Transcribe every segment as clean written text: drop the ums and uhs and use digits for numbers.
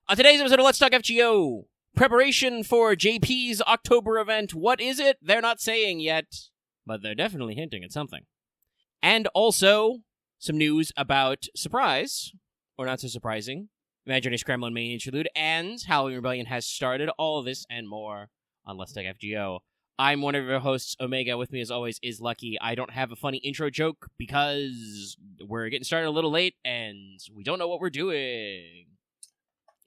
On today's episode of Let's Talk FGO, preparation for JP's October event. What is it? They're not saying yet, but they're definitely hinting at something. And also, some news about Surprise, or not so surprising, Imaginary Scramble and Main Interlude, and Halloween Rebellion has started. All of this and more on Let's Talk FGO. I'm one of your hosts, Omega. With me, as always, is Lucky. I don't have a funny intro joke because we're getting started a little late, and we don't know what we're doing.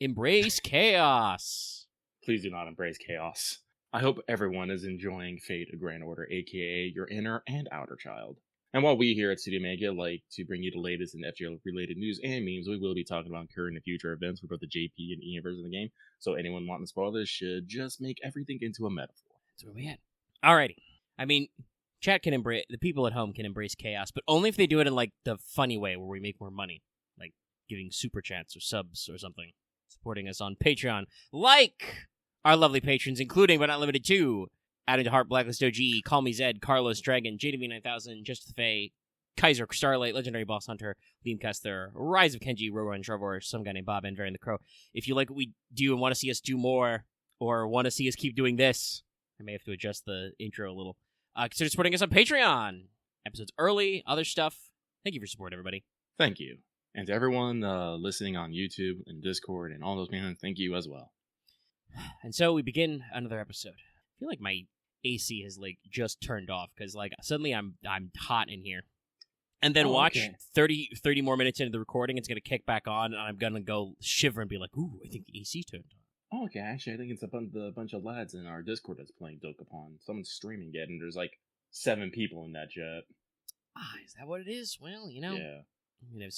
Embrace chaos. Please do not embrace chaos. I hope everyone is enjoying Fate of Grand Order, aka your inner and outer child. And while we here at Studio Mega like to bring you the latest in FGO-related news and memes, we will be talking about current and future events for both the JP and EN version of the game, so anyone wanting to spoil this should just make everything into a metaphor. That's where we at. Alrighty. I mean, chat can embrace, the people at home can embrace chaos, but only if they do it in, like, the funny way where we make more money. Like, giving super chats or subs or something. Supporting us on Patreon, like our lovely patrons, including but not limited to Adam DeHart, Blacklist OG, Call Me Zed, Carlos Dragon, JDV9000, Just the Fae, Kaiser Starlight, Legendary Boss Hunter, Liam Kester, Rise of Kenji, Robo and Trevor, some guy named Bob, and Varian the Crow. If you like what we do and want to see us do more, or want to see us keep doing this, I may have to adjust the intro a little. Consider supporting us on Patreon. Episodes early, other stuff. Thank you for support, everybody. Thank you. And to everyone listening on YouTube and Discord and all those man, thank you as well. And so we begin another episode. I feel like my AC has like just turned off because like suddenly I'm hot in here. And then watch 30 more minutes into the recording, it's gonna kick back on, and I'm gonna go shiver and be like, "Ooh, I think the AC turned on." Oh, okay, actually, I think it's a bunch of lads in our Discord that's playing Dokapon. Someone's streaming it, and there's like 7 people in that chat. Is that what it is? Well, you know. Yeah.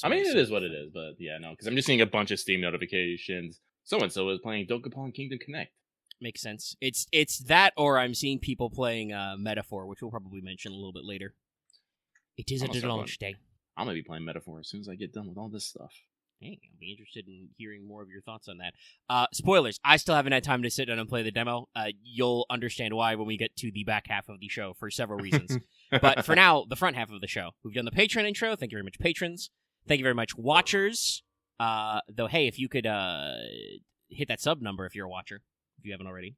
I mean, it is what it is, but yeah, no, because I'm just seeing a bunch of Steam notifications. So-and-so is playing Dokapon Kingdom Connect. Makes sense. It's that, or I'm seeing people playing Metaphor, which we'll probably mention a little bit later. It is a launch day. I'm going to be playing Metaphor as soon as I get done with all this stuff. Hey, I'll be interested in hearing more of your thoughts on that. Spoilers, I still haven't had time to sit down and play the demo. You'll understand why when we get to the back half of the show for several reasons. But for now, the front half of the show. We've done the Patreon intro. Thank you very much, patrons. Thank you very much, watchers. Though, hey, if you could hit that sub number if you're a watcher, if you haven't already.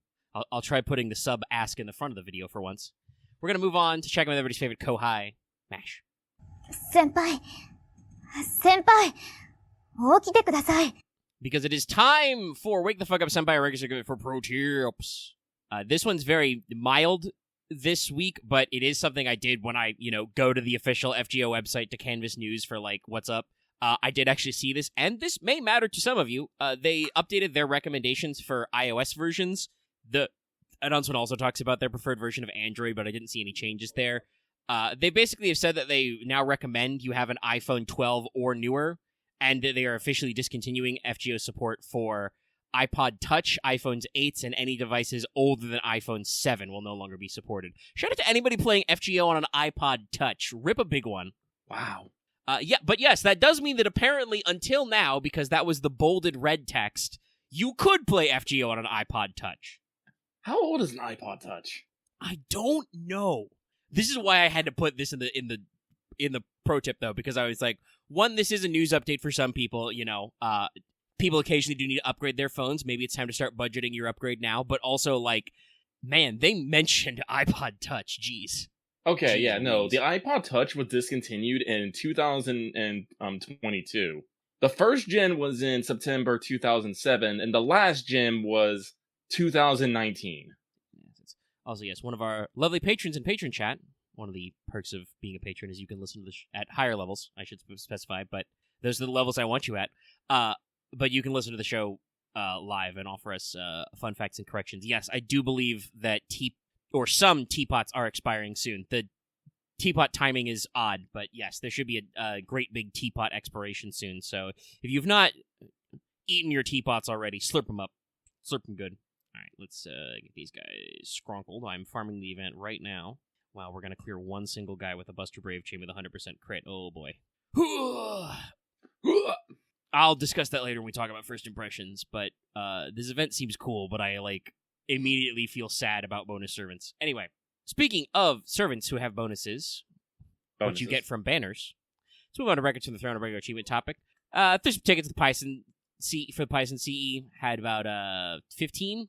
I'll try putting the sub ask in the front of the video for once. We're going to move on to check out everybody's favorite Kohai, Mash. Senpai, 起きてください. Because it is time for Wake the Fuck Up Senpai, regular for Pro Tips. This one's very mild this week, but it is something I did when I, go to the official FGO website to canvas news for, like, what's up. I did actually see this, and this may matter to some of you. They updated their recommendations for iOS versions. The announcement also talks about their preferred version of Android, but I didn't see any changes there. They basically have said that they now recommend you have an iPhone 12 or newer, and they are officially discontinuing FGO support for iPod Touch, iPhones 8s, and any devices older than iPhone 7 will no longer be supported. Shout out to anybody playing FGO on an iPod Touch. Rip a big one. Wow. Yeah, but yes, that does mean that apparently until now, because that was the bolded red text, you could play FGO on an iPod Touch. How old is an iPod Touch? I don't know. This is why I had to put this in the pro tip though, because I was like, one, this is a news update for some people. People occasionally do need to upgrade their phones. Maybe it's time to start budgeting your upgrade now. But also, like, man, they mentioned iPod Touch. Jeez. Okay, yeah, no, the iPod Touch was discontinued in 2022. The first gen was in September 2007, and the last gen was 2019. Also, yes, one of our lovely patrons in Patron Chat, one of the perks of being a patron is you can listen to this at higher levels, I should specify, but those are the levels I want you at. But you can listen to the show live and offer us fun facts and corrections. Yes, I do believe that some teapots are expiring soon. The teapot timing is odd, but yes, there should be a great big teapot expiration soon. So if you've not eaten your teapots already, slurp them up. Slurp them good. All right, let's get these guys scronkled. I'm farming the event right now. Wow, we're going to clear one single guy with a Buster Brave chain with 100% crit. Oh, boy. I'll discuss that later when we talk about first impressions, but this event seems cool, but I, immediately feel sad about bonus servants. Anyway, speaking of servants who have bonuses, what you get from banners, let's move on to Records from the Throne, a regular achievement topic. There's some tickets to the Python for Python CE, had about 15.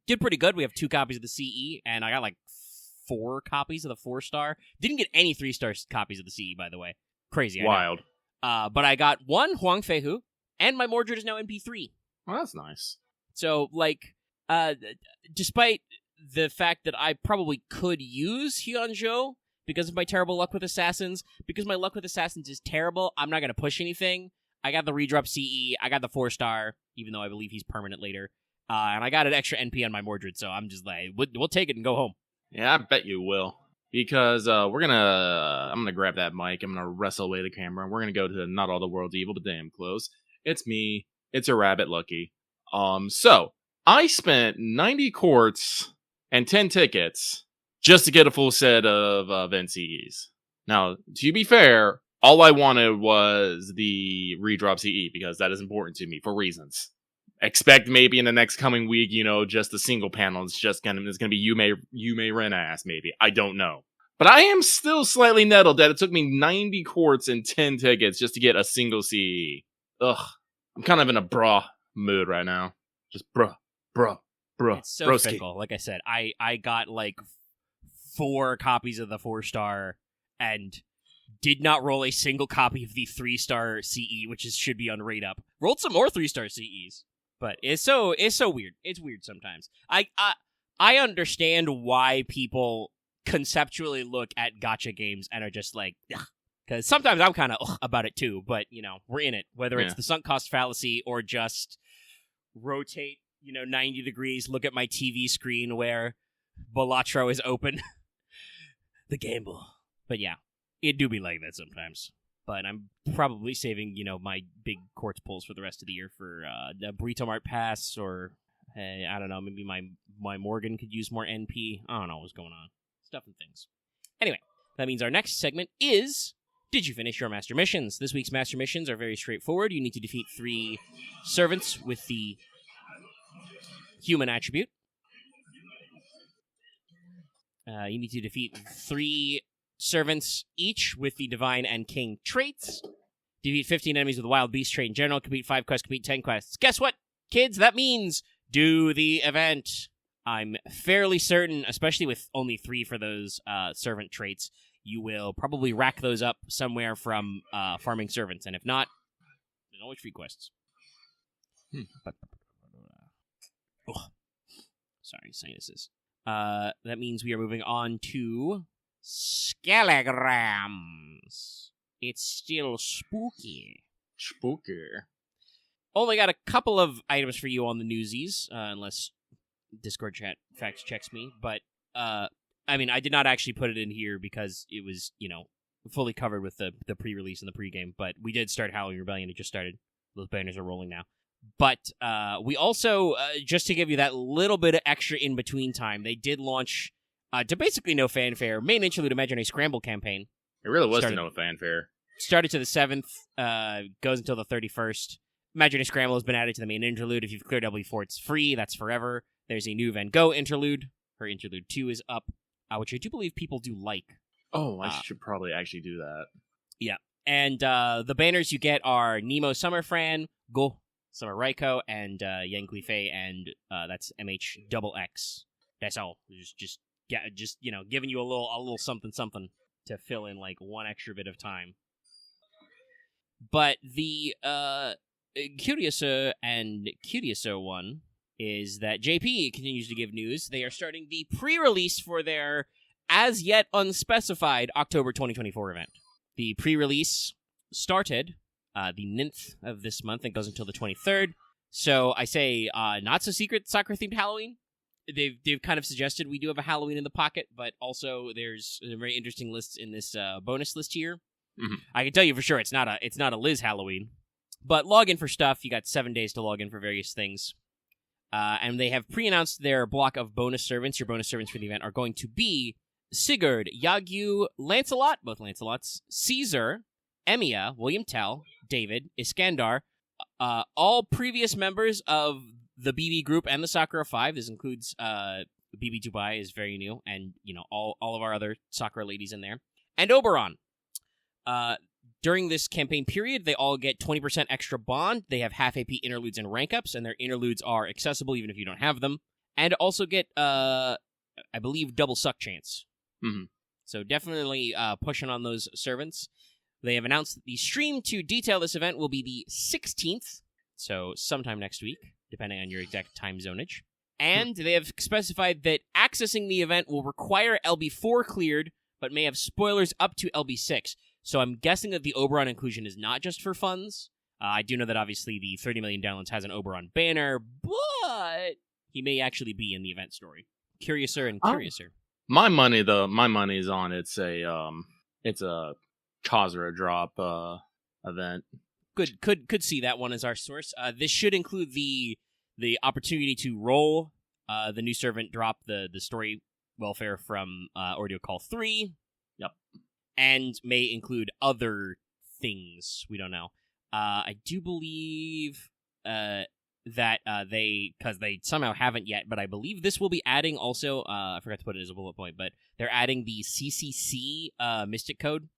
Did pretty good. We have 2 copies of the CE, and I got like 4 copies of the 4-star. Didn't get any 3-star copies of the CE, by the way. Crazy. Wild. But I got 1 Huang Feihu, and my Mordred is now NP3. Well, that's nice. So, like, despite the fact that I probably could use Hyunjo because of my terrible luck with Assassins, because my luck with Assassins is terrible, I'm not going to push anything. I got the redrop CE, I got the 4-star, even though I believe he's permanent later, and I got an extra NP on my Mordred, so I'm just like, we'll take it and go home. Yeah, I bet you will. Because I'm gonna grab that mic, I'm gonna wrestle away the camera, and we're gonna go to Not All the World's Evil, but damn close. It's me, it's a rabbit Lucky. So, I spent 90 quartz and 10 tickets just to get a full set of NCEs. Now, to be fair, all I wanted was the redrop CE, because that is important to me for reasons. Expect maybe in the next coming week, just a single panel. It's gonna be Yume Ren ass, maybe. I don't know. But I am still slightly nettled that it took me 90 quartz and 10 tickets just to get a single CE. Ugh. I'm kind of in a bra mood right now. Just bruh. It's so broski. fickle. Like I said, I got like 4 copies of the 4-star and did not roll a single copy of the 3-star CE, which should be on rate up. Rolled some more 3-star CEs. But it's so weird. It's weird sometimes. I understand why people conceptually look at gacha games and are just like, because sometimes I'm kind of about it too. But we're in it. Whether it's the sunk cost fallacy or just rotate 90 degrees, look at my TV screen where Balatro is open. The gamble. But yeah, it do be like that sometimes. But I'm probably saving, my big quartz pulls for the rest of the year for the Burrito Mart Pass, or, I don't know, maybe my Morgan could use more NP. I don't know what's going on. Stuff and things. Anyway, that means our next segment is, did you finish your master missions? This week's master missions are very straightforward. You need to defeat 3 servants with the human attribute. You need to defeat 3 servants each with the divine and king traits. Defeat 15 enemies with the wild beast trait in general. Complete 5 quests, complete 10 quests. Guess what, kids? That means do the event. I'm fairly certain, especially with only 3 for those servant traits, you will probably rack those up somewhere from farming servants. And if not, there's always free quests. Sorry, sinuses. That means we are moving on to Scalagrams. It's still spooky. Spooky. Only got a couple of items for you on the newsies, unless Discord chat fact checks me. But, I did not actually put it in here because it was, fully covered with the pre-release and the pre-game. But we did start Halloween Rebellion. It just started. Those banners are rolling now. But we also, just to give you that little bit of extra in-between time, they did launch, to basically no fanfare, main interlude Imaginary Scramble campaign. It really was no fanfare. Started to the 7th, goes until the 31st. Imaginary Scramble has been added to the main interlude. If you've cleared W4, it's free. That's forever. There's a new Van Gogh interlude. Her interlude 2 is up, which I do believe people do like. Oh, I should probably actually do that. Yeah. And the banners you get are Nemo Summer Fran, Go Summer Raiko, and Yang Guifei, and that's MHXX. That's all. Just giving you a little something to fill in like one extra bit of time. But the Curioso and Curioso one is that JP continues to give news. They are starting the pre-release for their as yet unspecified October 2024 event. The pre-release started the 9th of this month and goes until the 23rd. So I say not so secret Sakura-themed Halloween. They've kind of suggested we do have a Halloween in the pocket, but also there's very interesting lists in this bonus list here. Mm-hmm. I can tell you for sure it's not a Liz Halloween. But log in for stuff. You got 7 days to log in for various things. And they have pre-announced their block of bonus servants. Your bonus servants for the event are going to be Sigurd, Yagyu, Lancelot, both Lancelots, Caesar, Emiya, William Tell, David, Iskandar, all previous members of the BB group and the Sakura 5. This includes BB Dubai is very new, and all of our other Sakura ladies in there. And Oberon. During this campaign period, they all get 20% extra bond. They have half AP interludes and rank ups, and their interludes are accessible even if you don't have them. And also get, I believe, double suck chance. Mm-hmm. So definitely pushing on those servants. They have announced that the stream to detail this event will be the 16th, so sometime next week, depending on your exact time zonage. And they have specified that accessing the event will require LB4 cleared, but may have spoilers up to LB6. So I'm guessing that the Oberon inclusion is not just for funds. I do know that obviously the 30 million downloads has an Oberon banner, but he may actually be in the event story. Curiouser and curiouser. My money is on it's a Kazura drop event. Good. Could see that one as our source. This should include the opportunity to roll the new servant drop, the story welfare from Audio Call 3. Yep. And may include other things. We don't know. I do believe that because they somehow haven't yet, but I believe this will be adding also, I forgot to put it as a bullet point, but they're adding the CCC Mystic Code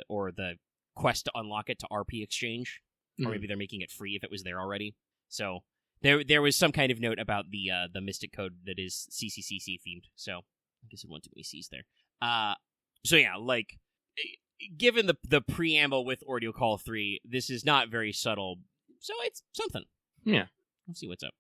or the quest to unlock it to RP Exchange. Or maybe they're making it free if it was there already. So there was some kind of note about the Mystic Code that is CCCC themed. So I guess it wasn't too many C's there. So yeah, like, given the preamble with Audio Call 3, this is not very subtle, so it's something. Yeah. We'll see what's up.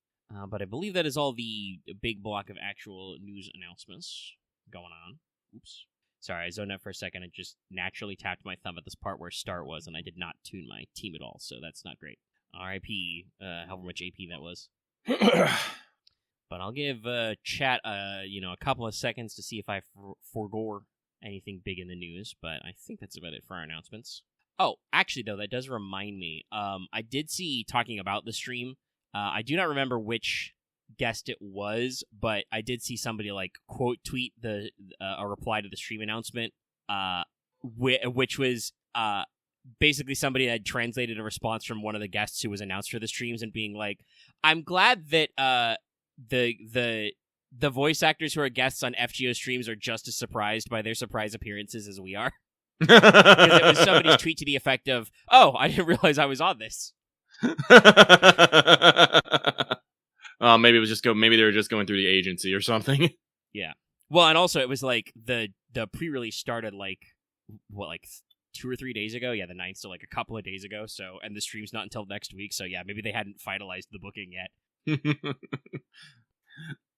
But I believe that is all the big block of actual news announcements going on. Oops. Sorry, I zoned out for a second. I just naturally tapped my thumb at this part where start was, and I did not tune my team at all, so that's not great. RIP, however much AP that was. But I'll give chat a couple of seconds to see if I forego anything big in the news, but I think that's about it for our announcements. Oh, actually, though, that does remind me. I did see, talking about the stream, I do not remember which guest it was, but I did see somebody, like, quote tweet a reply to the stream announcement, which was basically somebody had translated a response from one of the guests who was announced for the streams and being like, I'm glad that the voice actors who are guests on FGO streams are just as surprised by their surprise appearances as we are. Because it was somebody's tweet to the effect of, oh, I didn't realize I was on this. Maybe maybe they were just going through the agency or something. Yeah. Well, and also it was like the pre-release started like 2 or 3 days ago. Yeah, the 9th, so like a couple of days ago. So, and the stream's not until next week. So yeah, maybe they hadn't finalized the booking yet.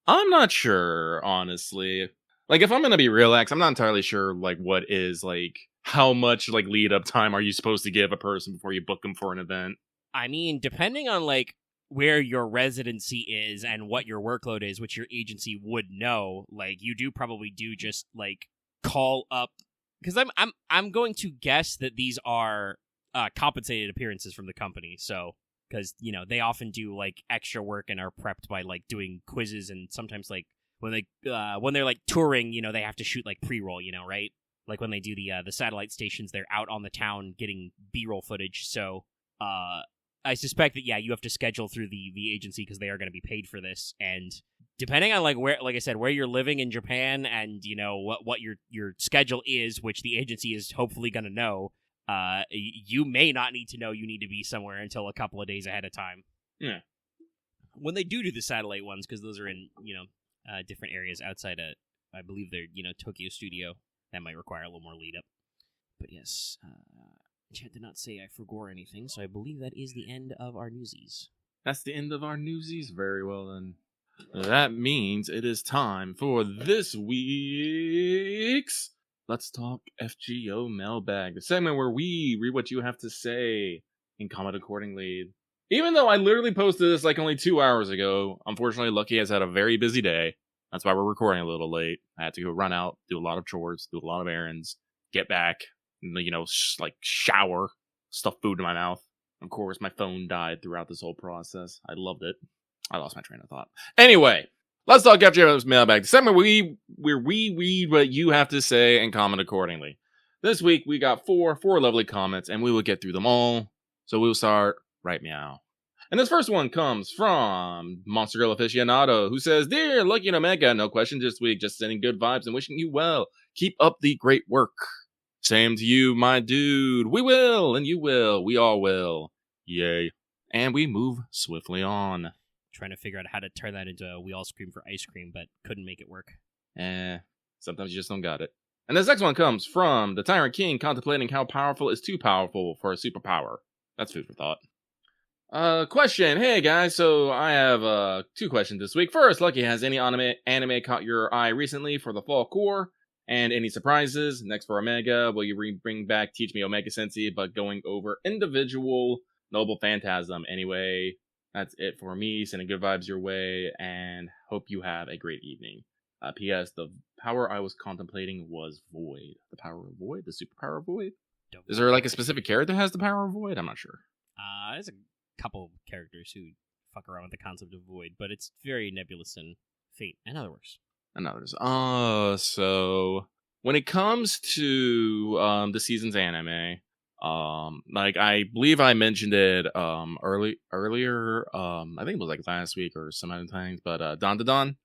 I'm not sure, honestly. Like, if I'm gonna be relaxed, I'm not entirely sure, like, what is, like, how much, like, lead-up time are you supposed to give a person before you book them for an event? I mean, depending on, like, where your residency is and what your workload is, which your agency would know, like, you probably do just, like, call up... Because I'm going to guess that these are compensated appearances from the company, so... Because, they often do, like, extra work and are prepped by, like, doing quizzes, and sometimes, like, when they're, like, touring, they have to shoot, like, pre-roll, right? Like, when they do the satellite stations, they're out on the town getting B-roll footage, so, I suspect that, yeah, you have to schedule through the agency because they are going to be paid for this, and depending on, like, where, like I said, where you're living in Japan and, what your schedule is, which the agency is hopefully going to know, you may not need to know you need to be somewhere until a couple of days ahead of time. Yeah. When they do the satellite ones, because those are in, different areas outside of, I believe they're, Tokyo studio, that might require a little more lead up. But yes, Chad did not say I forgot anything, so I believe that is the end of our newsies. That's the end of our newsies? Very well, then. That means it is time for this week's Let's Talk FGO Mailbag, the segment where we read what you have to say and comment accordingly. Even though I literally posted this like only 2 hours ago, unfortunately Lucky has had a very busy day. That's why we're recording a little late. I had to go run out, do a lot of chores, do a lot of errands, get back, shower, stuff food in my mouth. Of course, my phone died throughout this whole process. I loved it. I lost my train of thought. Anyway, Let's Talk FGO Mailbag, the segment where we read what you have to say and comment accordingly. This week, we got four lovely comments, and we will get through them all. So we'll start right meow. And this first one comes from Monster Girl Aficionado, who says, Dear Lucky and Omega, no questions this week, just sending good vibes and wishing you well. Keep up the great work. Same to you, my dude. We will, and you will. We all will. Yay. And we move swiftly on. Trying to figure out how to turn that into a we all scream for ice cream, but couldn't make it work. Sometimes you just don't got it. And this next one comes from the Tyrant King contemplating how powerful is too powerful for a superpower. That's food for thought. Question. Hey guys, so I have 2 questions this week. First, Lucky, has any anime caught your eye recently for the fall core? And any surprises? Next for Omega, will you bring back Teach Me Omega Sensei, but going over individual Noble Phantasm? Anyway, that's it for me. Sending good vibes your way, and hope you have a great evening. P.S. The power I was contemplating was Void. The power of Void? The superpower of Void? Is there like a specific character that has the power of Void? I'm not sure. There's a couple of characters who fuck around with the concept of Void, but it's very nebulous in Fate and other works. So when it comes to the season's anime, like I believe I mentioned it earlier. I think it was like last week or some other times, but Don Don.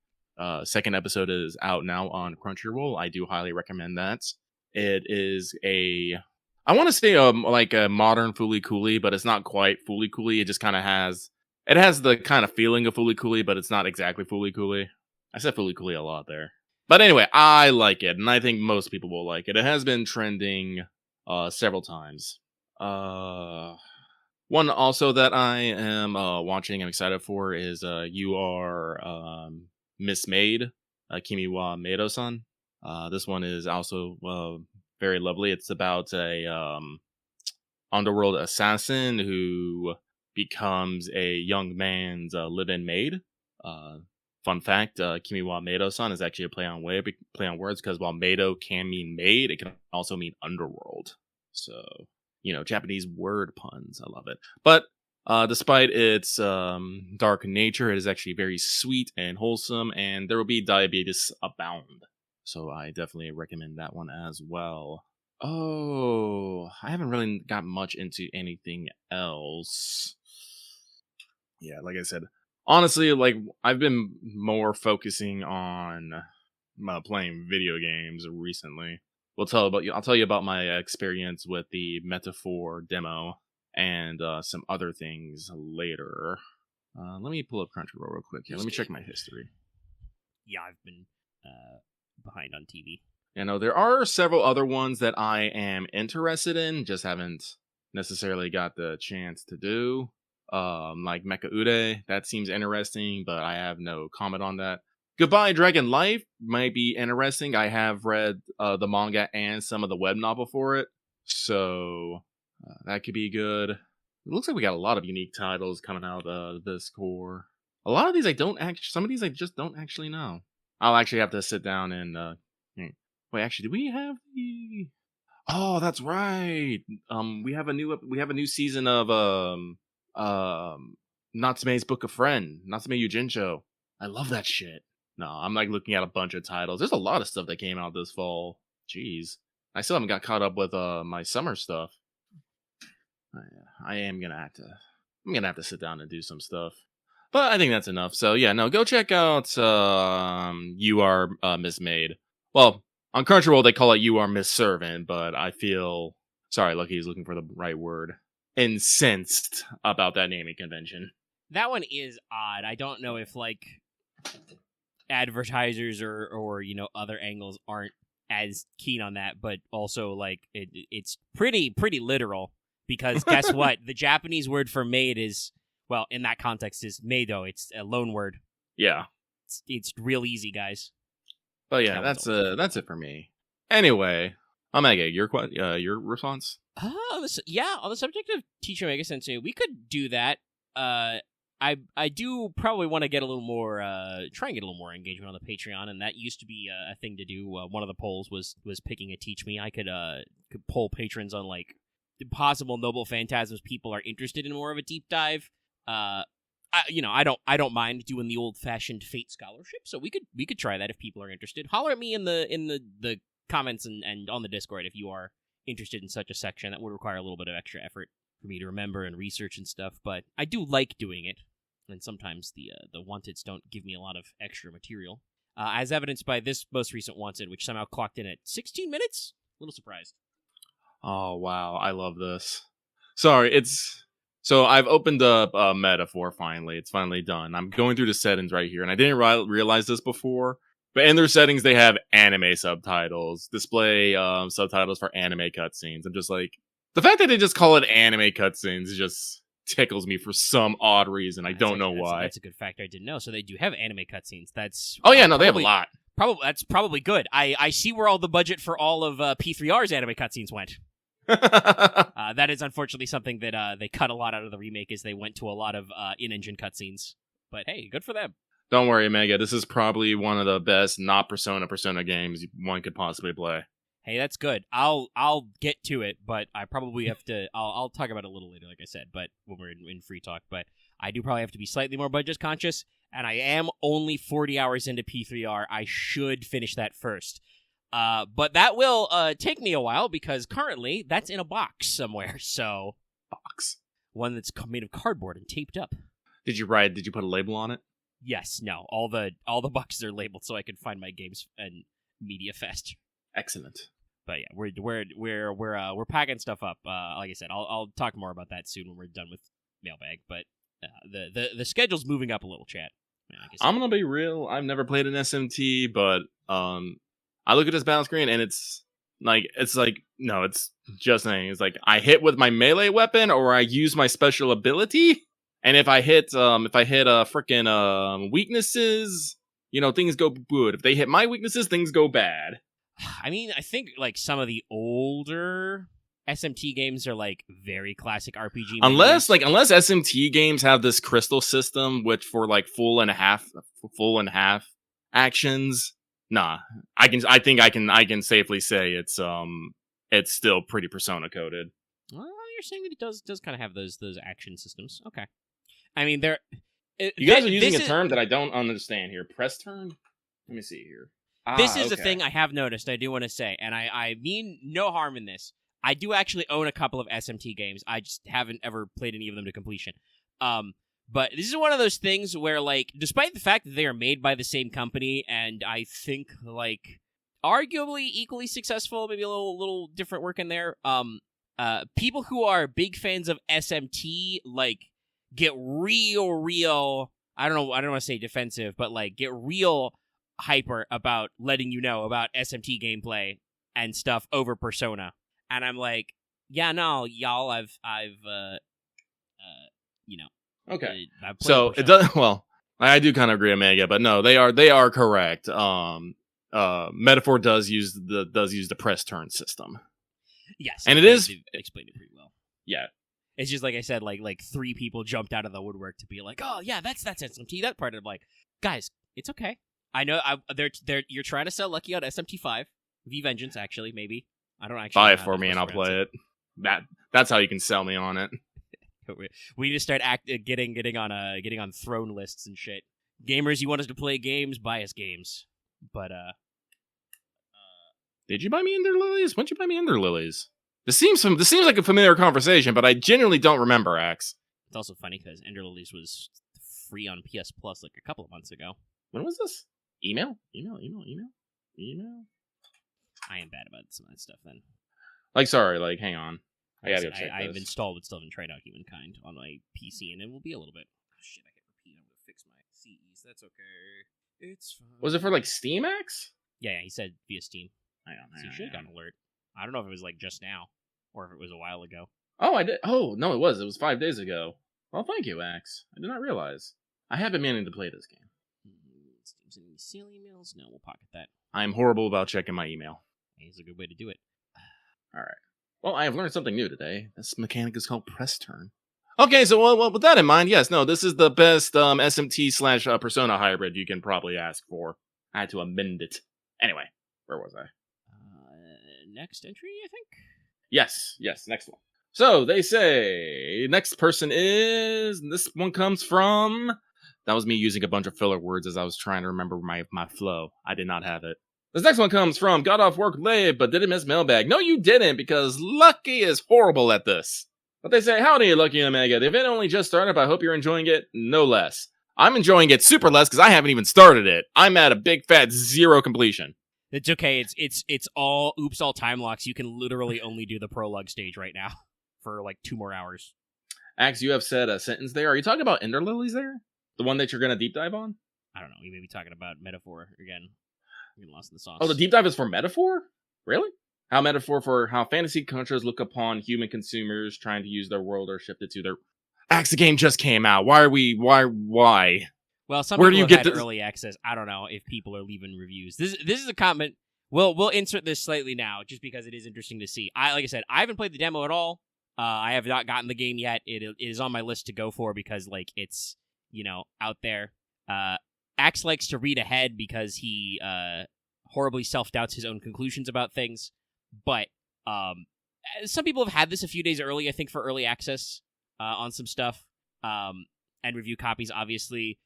Second episode is out now on Crunchyroll. I do highly recommend that. It is I want to say like a modern Fooly Cooly, but it's not quite Fooly Cooly. It just kind of has the kind of feeling of Fooly Cooly, but it's not exactly Fooly Cooly. I said Fooly Cooly a lot there. But anyway, I like it, and I think most people will like it. It has been trending several times. One also that I am watching and excited for is You Are Mismade, Kimi wa Meido-san. This one is also very lovely. It's about a underworld assassin who becomes a young man's live-in maid. Fun fact, Kimi wa Meido-san is actually a play on words, because while Meido can mean maid, it can also mean underworld. So, Japanese word puns. I love it. But despite its dark nature, it is actually very sweet and wholesome, and there will be diabetes abound. So I definitely recommend that one as well. Oh, I haven't really got much into anything else. Yeah, like I said, honestly, like I've been more focusing on playing video games recently. I'll tell you about my experience with the Metaphor demo and some other things later. Let me pull up Crunchyroll real quick here. Let me check my history. Yeah, I've been behind on TV. There are several other ones that I am interested in, just haven't necessarily got the chance to do. Like Mecha Ude, that seems interesting, but I have no comment on that. Goodbye Dragon Life might be interesting. I have read the manga and some of the web novel for it, so that could be good. It looks like we got a lot of unique titles coming out of this core. A lot of these some of these I just don't actually know. I'll actually have to sit down and wait. Actually, do we have the? Oh, that's right. We have a new season of Natsume's Book of Friend, Natsume Yujincho. I love that shit. No, I'm like looking at a bunch of titles. There's a lot of stuff that came out this fall. Jeez. I still haven't got caught up with my summer stuff. I'm gonna have to sit down and do some stuff. But I think that's enough. So yeah, no, go check out You Are Mismade. Well, on Crunchyroll they call it You Are Misservant, but I feel Lucky is looking for the right word. Incensed about that naming convention. That one is odd. I don't know if like advertisers or other angles aren't as keen on that, but also like it's pretty literal, because guess what? The Japanese word for maid is, well, in that context is meido. It's a loan word. Yeah. It's real easy, guys. But yeah, that's it for me. Anyway, Omega, your response? On the subject of Teacher Omega Sensei, we could do that. I do probably want to get a little more, try and get a little more engagement on the Patreon, and that used to be a thing to do. One of the polls was picking a Teach Me. I could poll patrons on like possible Noble Phantasms people are interested in more of a deep dive. I don't mind doing the old fashioned Fate scholarship, so we could try that if people are interested. Holler at me in the comments and on the Discord if you are interested in such a section. That would require a little bit of extra effort for me to remember and research and stuff, but I do like doing it, and sometimes the wanteds don't give me a lot of extra material, as evidenced by this most recent wanted, which somehow clocked in at 16 minutes. A little surprised. Oh, wow. I love this. Sorry, So I've opened up Metaphor finally. It's finally done. I'm going through the settings right here, and I didn't realize this before. But in their settings, they have anime subtitles. Display subtitles for anime cutscenes. I'm just like... The fact that they just call it anime cutscenes just tickles me for some odd reason. I don't know why. That's a good factor I didn't know. So they do have anime cutscenes. That's... Oh yeah, no, they have a lot. That's probably good. I see where all the budget for all of P3R's anime cutscenes went. That is unfortunately something that they cut a lot out of the remake, is they went to a lot of in-engine cutscenes. But hey, good for them. Don't worry, Omega. This is probably one of the best not Persona games one could possibly play. Hey, that's good. I'll get to it, but I probably have to. I'll talk about it a little later, like I said. But when we're in free talk, but I do probably have to be slightly more budget conscious, and I am only 40 hours into P3R. I should finish that first. But that will take me a while, because currently that's in a box somewhere. So one that's made of cardboard and taped up. Did you put a label on it? Yes. No. All the boxes are labeled so I can find my games and media fast. Excellent. But yeah, we're packing stuff up. Like I said, I'll talk more about that soon when we're done with mailbag. But the schedule's moving up a little, chat. I'm gonna be real. I've never played an SMT, but I look at this battle screen and it's just saying, it's like I hit with my melee weapon or I use my special ability, and if I hit frickin' weaknesses, things go good. If they hit my weaknesses, things go bad. I mean, I think like some of the older SMT games are like very classic RPG. Unless SMT games have this crystal system, which for like full and half actions. Nah, I think I can safely say it's still pretty Persona coded. Well, you're saying that it does kind of have those action systems. Okay, I mean you guys are using a term that I don't understand here. Press turn. Let me see here. This is the thing I have noticed. I do want to say, and I mean no harm in this. I do actually own a couple of SMT games. I just haven't ever played any of them to completion. But this is one of those things where, like, despite the fact that they are made by the same company, and I think, like, arguably equally successful, maybe a little different work in there, people who are big fans of SMT, like, get real, I don't want to say defensive, but, like, get real hyper about letting you know about SMT gameplay and stuff over Persona. And I'm like, yeah, no, y'all, I've Okay. So it does. Well, I do kind of agree, Omega, but no, they are correct. Metaphor does use the press turn system. Yes, and it is explained it pretty well. Yeah, it's just like I said, like 3 people jumped out of the woodwork to be like, oh yeah, that's SMT. That part of like, guys, it's okay. I know you're trying to sell Lucky on SMT5 V Vengeance. Actually, maybe I don't actually buy it for me and I'll play it. That's how you can sell me on it. We need to start getting on throne lists and shit. Gamers, you want us to play games? Buy us games. But did you buy me Ender Lilies? When'd you buy me Ender Lilies? This seems like a familiar conversation, but I genuinely don't remember, Axe. It's also funny because Ender Lilies was free on PS Plus like a couple of months ago. When was this? Email? I am bad about some of that stuff then. Like, sorry, like, hang on. I gotta go check I've installed but still haven't tried out Humankind on my PC, and it will be a little bit. Shit, I hit repeat. I'm gonna fix my CEs. That's okay. It's fine. Was it for like Steam X? Yeah, he said via Steam. Hang on. So you should have gotten an alert. I don't know if it was like just now or if it was a while ago. Oh, I did. Oh, no, it was. It was 5 days ago. Well, thank you, Axe. I did not realize. I have been meaning to play this game. Steam's sending me seal emails? No, we'll pocket that. I'm horrible about checking my email. It's a good way to do it. All right. Well, I have learned something new today. This mechanic is called press turn. Okay, so well, with that in mind, yes, no, this is the best SMT / Persona hybrid you can probably ask for. I had to amend it. Anyway, where was I? Next entry, I think? Yes, next one. So, they say, next person is, this one comes from, that was me using a bunch of filler words as I was trying to remember my flow. I did not have it. This next one comes from got off work late, but didn't miss mailbag. No, you didn't, because Lucky is horrible at this. But they say, howdy, Lucky and Omega. The event only just started, but I hope you're enjoying it no less. I'm enjoying it super less because I haven't even started it. I'm at a big fat 0 completion. It's okay. It's all oops, all time locks. You can literally only do the prologue stage right now for like 2 more hours. Axe, you have said a sentence there. Are you talking about Ender Lilies there? The one that you're going to deep dive on? I don't know. You may be talking about Metaphor again. I'm getting lost in the sauce. Oh, the deep dive is for Metaphor? Really? How Metaphor for how fantasy countries look upon human consumers trying to use their world or shift it to their... Axe, the game just came out. Why? Well, some Where people do you have get had this? early access. I don't know if people are leaving reviews. This is a comment. We'll insert this slightly now, just because it is interesting to see. Like I said, I haven't played the demo at all. I have not gotten the game yet. It is on my list to go for because like it's out there. Axe likes to read ahead because he horribly self-doubts his own conclusions about things. But some people have had this a few days early, I think, for early access on some stuff and review copies. Obviously,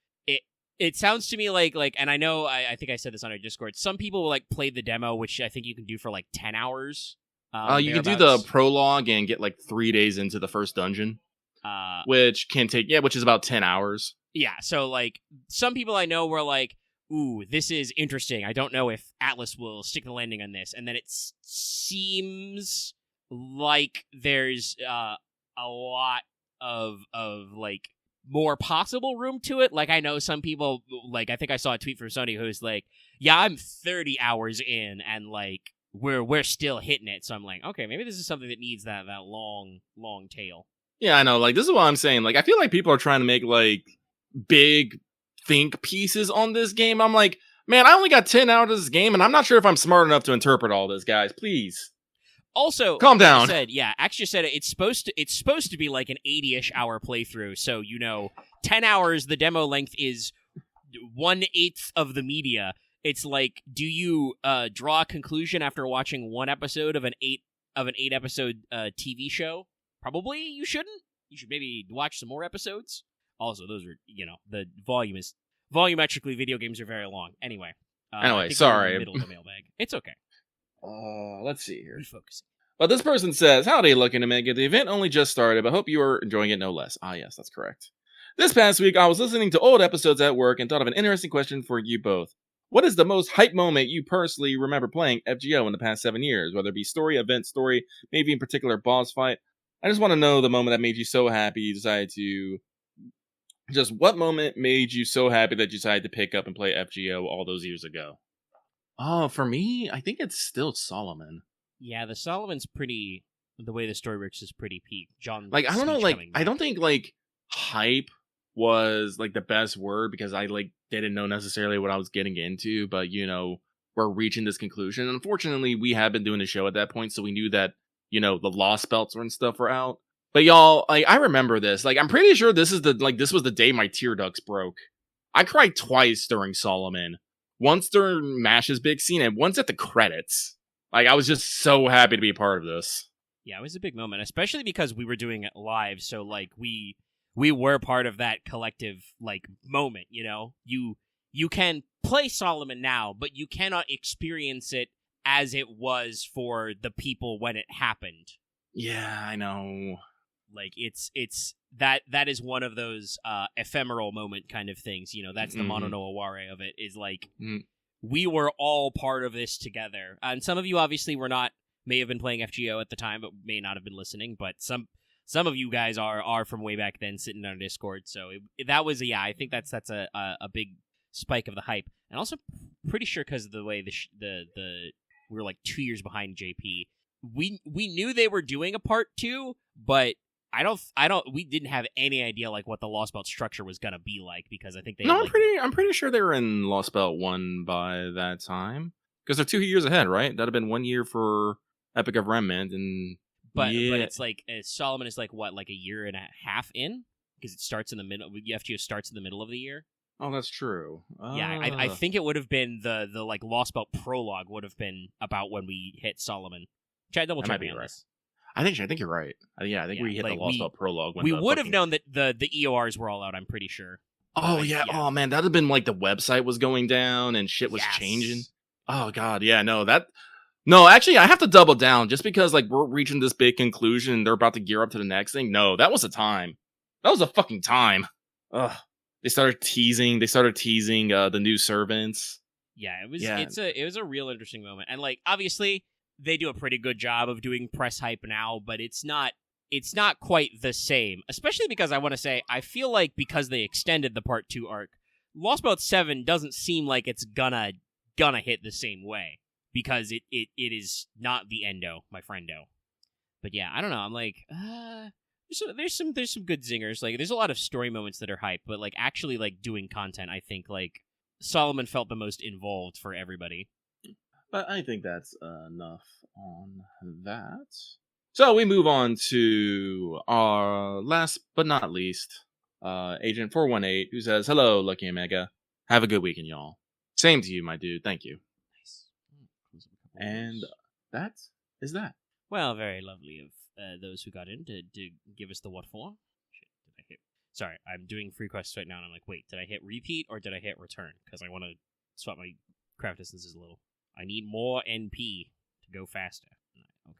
it sounds to me like, and I know I think I said this on our Discord. Some people will like play the demo, which I think you can do for like 10 hours. You can do the prologue and get like 3 days into the first dungeon, which is about 10 hours. Yeah, so like some people I know were like, "Ooh, this is interesting. I don't know if Atlas will stick the landing on this." And then it seems like there's a lot of like more possible room to it. Like I know some people, like I think I saw a tweet from Sony who's like, "Yeah, I'm 30 hours in, and like we're still hitting it." So I'm like, okay, maybe this is something that needs that long tail. Yeah, I know. Like this is what I'm saying. Like I feel like people are trying to make like big think pieces on this game. I'm like, man, I only got 10 hours of this game, and I'm not sure if I'm smart enough to interpret all this, guys. Please. Also, calm down. Axe just said it's supposed to be like an 80-ish hour playthrough. So 10 hours. The demo length is 1/8 of the media. It's like, do you draw a conclusion after watching one episode of an 8 episode TV show? Probably you shouldn't. You should maybe watch some more episodes. Also, those are the volumetrically video games are very long. Anyway, sorry. In the middle of the mailbag. It's okay. Let's see here. Refocusing. Well, this person says, "Howdy, looking to make it. The event only just started, but hope you are enjoying it no less." Ah, yes, that's correct. This past week, I was listening to old episodes at work and thought of an interesting question for you both. What is the most hype moment you personally remember playing FGO in the past 7 years? Whether it be story, event, story, maybe in particular boss fight. I just want to know the moment that made you so happy you decided to... Just what moment made you so happy that you decided to pick up and play FGO all those years ago? Oh, for me, I think it's still Solomon. Yeah, the Solomon's pretty... The way the story works is pretty peak. John, like, I don't know, like, I don't think, like, hype was, like, the best word because I, like, didn't know necessarily what I was getting into, but, we're reaching this conclusion. Unfortunately, we had been doing the show at that point, so we knew that, the Lost Belts and stuff were out. But y'all, I remember this. Like, I'm pretty sure this was the day my tear ducts broke. I cried twice during Solomon. Once during Mash's big scene, and once at the credits. Like, I was just so happy to be a part of this. Yeah, it was a big moment, especially because we were doing it live, so, like, we were part of that collective, like, moment, You can play Solomon now, but you cannot experience it as it was for the people when it happened. Yeah, I know. Like, it's that is one of those ephemeral moment kind of things, that's the Mono no Aware of it, is like, we were all part of this together. And some of you obviously may have been playing FGO at the time, but may not have been listening, but some of you guys are from way back then sitting on Discord, so that was, I think that's a big spike of the hype. And also, pretty sure because of the way we were like 2 years behind JP, we knew they were doing a part 2, but we didn't have any idea like what the Lost Belt structure was gonna be like, because I think they... No, I'm pretty sure they were in Lost Belt 1 by that time. Because they're 2 years ahead, right? That'd have been 1 year for Epic of Remnant, and... But it's like, Solomon is like, what, like a year and a half in? Because it starts in the middle... FGO starts in the middle of the year. Oh, that's true. Yeah, I think it would have been the like Lost Belt prologue would have been about when we hit Solomon. Chad, double check me on this. I think you're right. Yeah, I think we hit the Lost Belt prologue. When we would have known that the EORs were all out, I'm pretty sure. Oh, yeah. Oh, man, that would have been like the website was going down and shit was changing. Oh, God. Yeah, no, actually, I have to double down just because, like, we're reaching this big conclusion and they're about to gear up to the next thing. No, that was a time. That was a fucking time. Ugh. They started teasing the new servants. Yeah, it was. Yeah. It was a real interesting moment, and like obviously they do a pretty good job of doing press hype now, but it's not quite the same. Especially because I want to say I feel like because they extended the Part 2 arc, Lost Boat 7 doesn't seem like it's gonna hit the same way because it is not the endo, my friendo. But yeah, I don't know. I'm like, there's some good zingers. Like there's a lot of story moments that are hype, but like actually like doing content, I think like Solomon felt the most involved for everybody. But I think that's enough on that. So we move on to our last but not least, Agent 418, who says, "Hello, Lucky Omega. Have a good weekend, y'all." Same to you, my dude. Thank you. Nice. And that is that. Well, very lovely of those who got in to give us the what for. Shit, did I hit? Sorry, I'm doing free quests right now, and I'm like, wait, did I hit repeat or did I hit return? Because I want to swap my craft distances a little. I need more NP to go faster. Okay.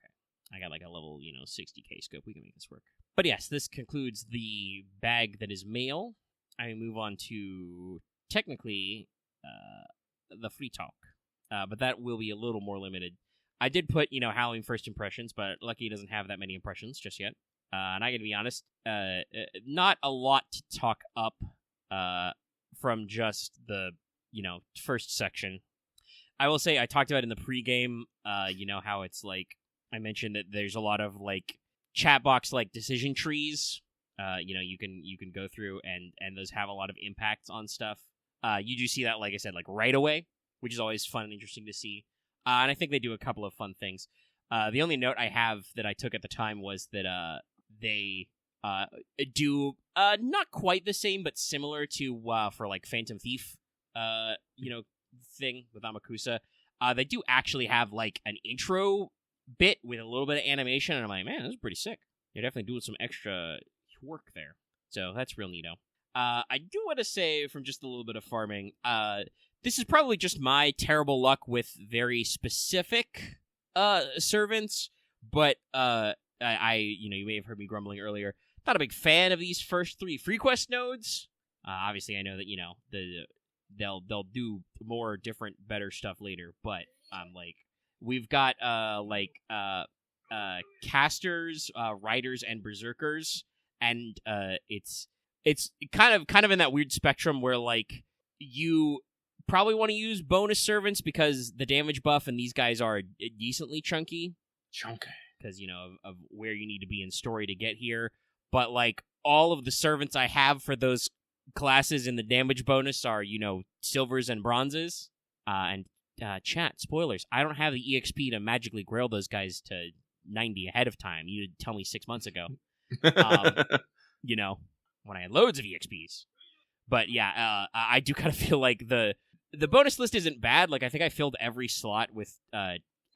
I got like a level, 60k scope. We can make this work. But yes, this concludes the bag that is mail. I move on to, technically, the free talk. But that will be a little more limited. I did put, Halloween first impressions, but Lucky doesn't have that many impressions just yet. And I gotta be honest, not a lot to talk up from just the, first section. I will say I talked about in the pregame, how it's like, I mentioned that there's a lot of like chat box like decision trees. You can go through and those have a lot of impacts on stuff. You do see that, like I said, like right away, which is always fun and interesting to see. And I think they do a couple of fun things. The only note I have that I took at the time was that they do not quite the same, but similar to for like Phantom Thief, thing with Amakusa. They do actually have like an intro bit with a little bit of animation, and I'm like, man, this is pretty sick. They're definitely doing some extra work there, so that's real neato. I do want to say, from just a little bit of farming, this is probably just my terrible luck with very specific servants, but you may have heard me grumbling earlier. Not a big fan of these first 3 free quest nodes. Obviously, I know that they'll do more different, better stuff later, but like we've got casters, riders, and berserkers, and it's kind of in that weird spectrum where like you probably want to use bonus servants because the damage buff and these guys are decently chunky because of where you need to be in story to get here. But like all of the servants I have for those classes in the damage bonus are silvers and bronzes. And chat spoilers, I don't have the EXP to magically grail those guys to 90 ahead of time. You did tell me 6 months ago. When I had loads of EXPs. But yeah, I do kind of feel like the bonus list isn't bad. Like I think I filled every slot with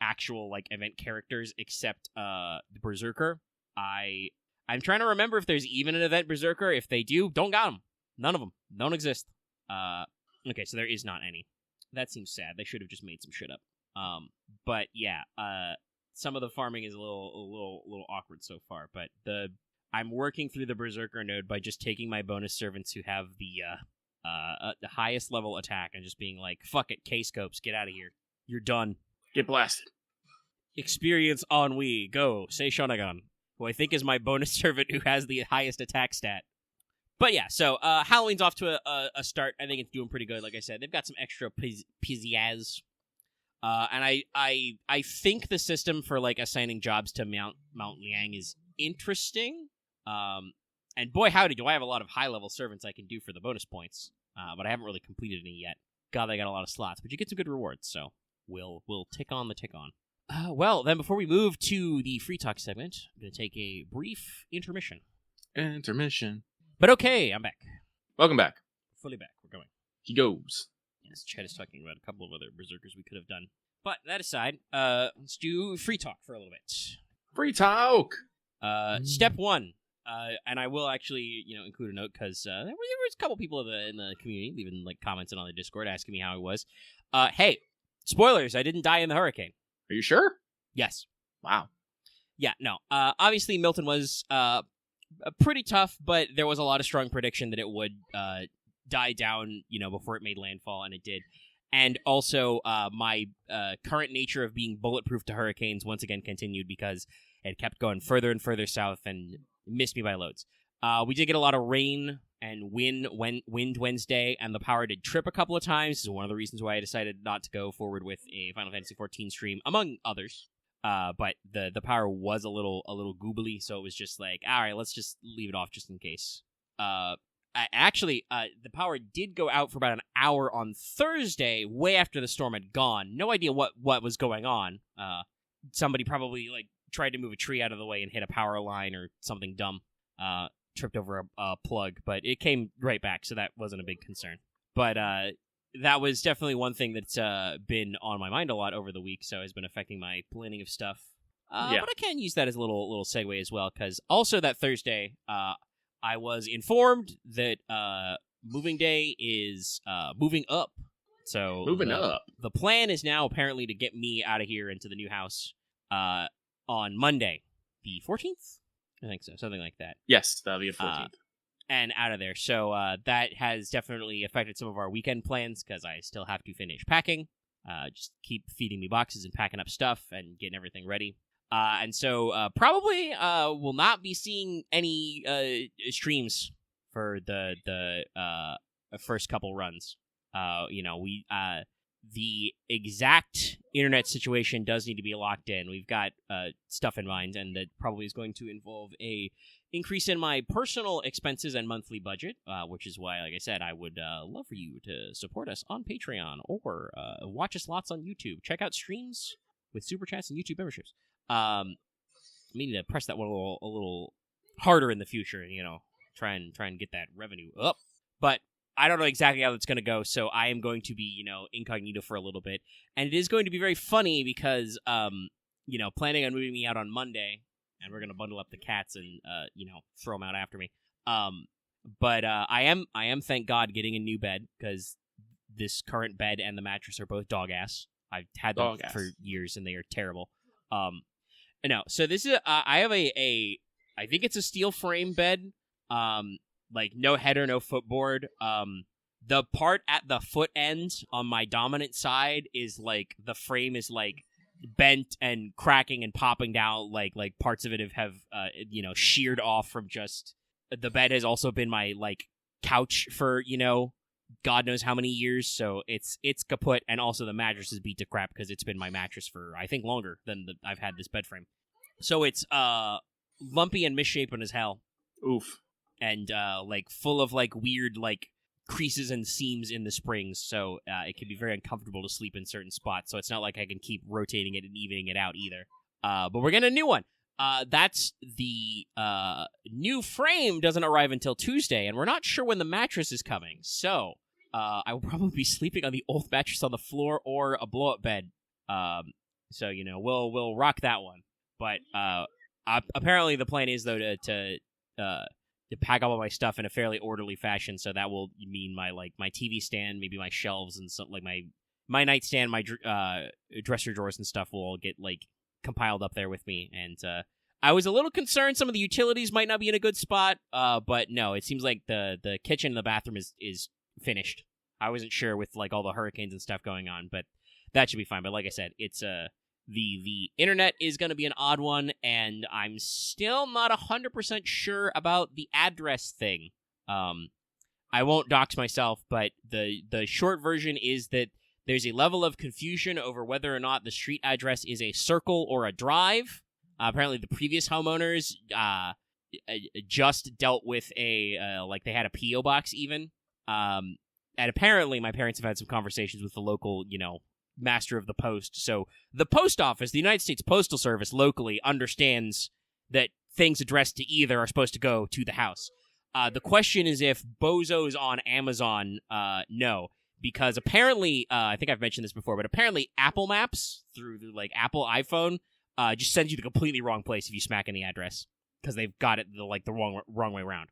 actual like event characters except the Berserker. I'm trying to remember if there's even an event Berserker. If they do, don't got them. None of them. Don't exist. Okay, so there is not any. That seems sad. They should have just made some shit up. But yeah, some of the farming is a little awkward so far. But I'm working through the Berserker node by just taking my bonus servants who have the highest level attack and just being like, fuck it, K-scopes, get out of here. You're done. Get blasted. Experience ennui. Go. Say Shonagon, who I think is my bonus servant who has the highest attack stat. But yeah, so Halloween's off to a start. I think it's doing pretty good. Like I said, they've got some extra pizzazz. And I think the system for like assigning jobs to Mount Liang is interesting. And boy howdy, do I have a lot of high-level servants I can do for the bonus points. But I haven't really completed any yet. God, they got a lot of slots, but you get some good rewards, so we'll tick on the tick on. Well, then before we move to the free talk segment, I'm going to take a brief intermission. But okay, I'm back. Welcome back. Fully back. We're going. He goes. Yes, Chad is talking about a couple of other berserkers we could have done. But that aside, let's do free talk for a little bit. Free talk! Step 1. And I will actually, include a note because there was a couple people in the community leaving like comments on the Discord asking me how I was. Hey, spoilers! I didn't die in the hurricane. Are you sure? Yes. Wow. Yeah. No. Obviously, Milton was pretty tough, but there was a lot of strong prediction that it would die down, before it made landfall, and it did. And also, my current nature of being bulletproof to hurricanes once again continued because it kept going further and further south and missed me by loads. We did get a lot of rain and wind Wednesday, and the power did trip a couple of times. This is one of the reasons why I decided not to go forward with a Final Fantasy XIV stream, among others. But the power was a little goobly, so it was just like, all right, let's just leave it off just in case. The power did go out for about an hour on Thursday, way after the storm had gone. No idea what was going on. Somebody probably tried to move a tree out of the way and hit a power line or something dumb. Tripped over a plug, but it came right back, so that wasn't a big concern. But that was definitely one thing that's been on my mind a lot over the week, so has been affecting my planning of stuff. But I can use that as a little segue as well, because also that Thursday, I was informed that moving day is moving up. So the plan is now apparently to get me out of here into the new house on Monday, the 14th? I think so, something like that. Yes, that'll be the 14th. And out of there. So that has definitely affected some of our weekend plans because I still have to finish packing. Just keep feeding me boxes and packing up stuff and getting everything ready. And so probably will not be seeing any streams for the first couple runs. The exact internet situation does need to be locked in. We've got stuff in mind, and that probably is going to involve a increase in my personal expenses and monthly budget, which is why, like I said, I would love for you to support us on Patreon or watch us lots on YouTube. Check out streams with Super Chats and YouTube memberships. I need to press that one a little harder in the future, try and get that revenue up. But I don't know exactly how that's going to go, so I am going to be, incognito for a little bit. And it is going to be very funny because, planning on moving me out on Monday, and we're going to bundle up the cats and, throw them out after me. But I am, thank God, getting a new bed because this current bed and the mattress are both dog ass. I've had them for years, and they are terrible. No, so this is, I have I think it's a steel frame bed. No header, no footboard. The part at the foot end on my dominant side is the frame is bent and cracking and popping down. Like parts of it have sheared off from just. The bed has also been my couch for God knows how many years. So it's kaput, and also the mattress is beat to crap because it's been my mattress for I think longer than I've had this bed frame. So it's lumpy and misshapen as hell. Oof. And full of weird creases and seams in the springs, so it can be very uncomfortable to sleep in certain spots. So it's not like I can keep rotating it and evening it out either. But we're getting a new one. That's the new frame doesn't arrive until Tuesday, and we're not sure when the mattress is coming. So I will probably be sleeping on the old mattress on the floor or a blow-up bed. So we'll rock that one. But apparently the plan is though to pack up all my stuff in a fairly orderly fashion, so that will mean my TV stand, maybe my shelves, and some my nightstand, my dresser drawers and stuff will all get compiled up there with me. And I was a little concerned some of the utilities might not be in a good spot, but no, it seems like the kitchen and the bathroom is finished. I wasn't sure with all the hurricanes and stuff going on, but that should be fine. But like I said, it's the internet is going to be an odd one, and I'm still not 100% sure about the address thing. I won't dox myself, but the short version is that there's a level of confusion over whether or not the street address is a circle or a drive. Apparently, the previous homeowners just dealt with they had a P.O. box even. And apparently, my parents have had some conversations with the local, master of the post. So the post office, the United States Postal Service locally understands that things addressed to either are supposed to go to the house. The question is if bozos on Amazon know, because apparently, I think I've mentioned this before, but apparently Apple Maps through Apple iPhone just sends you the completely wrong place if you smack in the address because they've got it the wrong way around.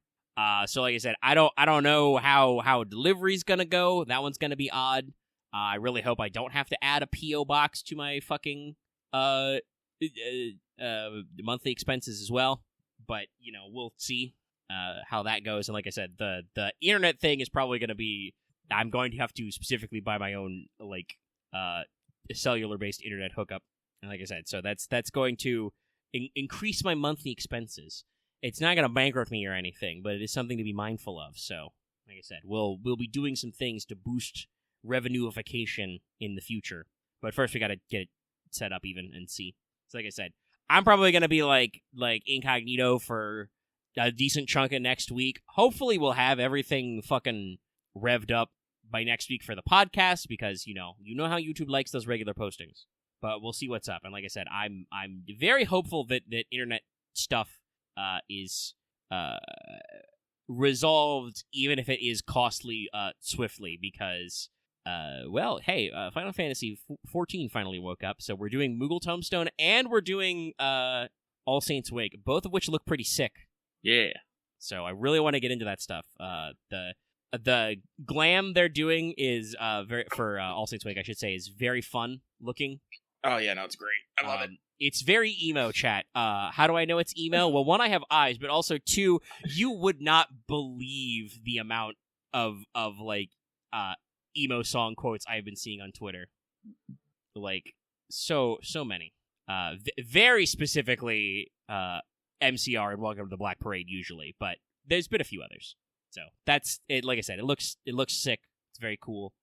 So like I said, I don't know how delivery's gonna go. That one's gonna be odd. I really hope I don't have to add a P.O. box to my fucking monthly expenses as well. But, we'll see how that goes. And like I said, the internet thing is probably going to be I'm going to have to specifically buy my own cellular-based internet hookup. And like I said, so that's going to increase my monthly expenses. It's not going to bankrupt me or anything, but it is something to be mindful of. So, like I said, we'll be doing some things to boost revenueification in the future. But first, we got to get it set up even and see. So, like I said, I'm probably going to be like incognito for a decent chunk of next week. Hopefully, we'll have everything fucking revved up by next week for the podcast because you know how YouTube likes those regular postings. But we'll see what's up. And like I said, I'm very hopeful that internet stuff is resolved, even if it is costly swiftly, because Final Fantasy 14 finally woke up, so we're doing Moogle Tombstone and we're doing All Saints Wake, both of which look pretty sick. Yeah. So I really want to get into that stuff. The glam they're doing is for All Saints Wake, I should say, is very fun looking. Oh yeah, no, it's great. I love it. It's very emo, chat. How do I know it's emo? Well, one, I have eyes, but also two, you would not believe the amount of emo song quotes I've been seeing on Twitter. Like so many. Very specifically MCR and Welcome to the Black Parade usually, but there's been a few others. So that's it. Like I said, it looks sick. It's very cool.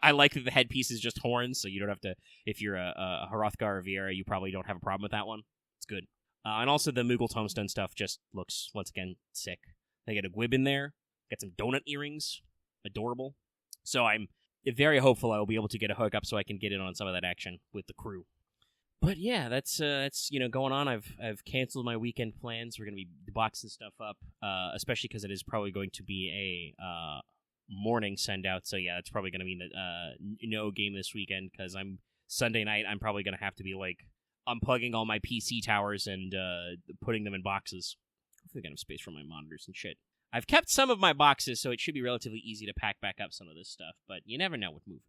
I like that the headpiece is just horns, so you don't have to. If you're a Hrothgar or Viera, you probably don't have a problem with that one. It's good. And also the Moogle Tombstone stuff just looks, once again, sick. They get a Gwib in there. Got some donut earrings. Adorable. So I'm very hopeful I will be able to get a hookup so I can get in on some of that action with the crew. But yeah, that's going on. I've canceled my weekend plans. We're gonna be boxing stuff up, especially because it is probably going to be a morning send out. So yeah, it's probably gonna mean that no game this weekend because Sunday night. I'm probably gonna have to be like unplugging all my PC towers and putting them in boxes. Hopefully, I got enough space for my monitors and shit. I've kept some of my boxes, so it should be relatively easy to pack back up some of this stuff. But you never know with moving.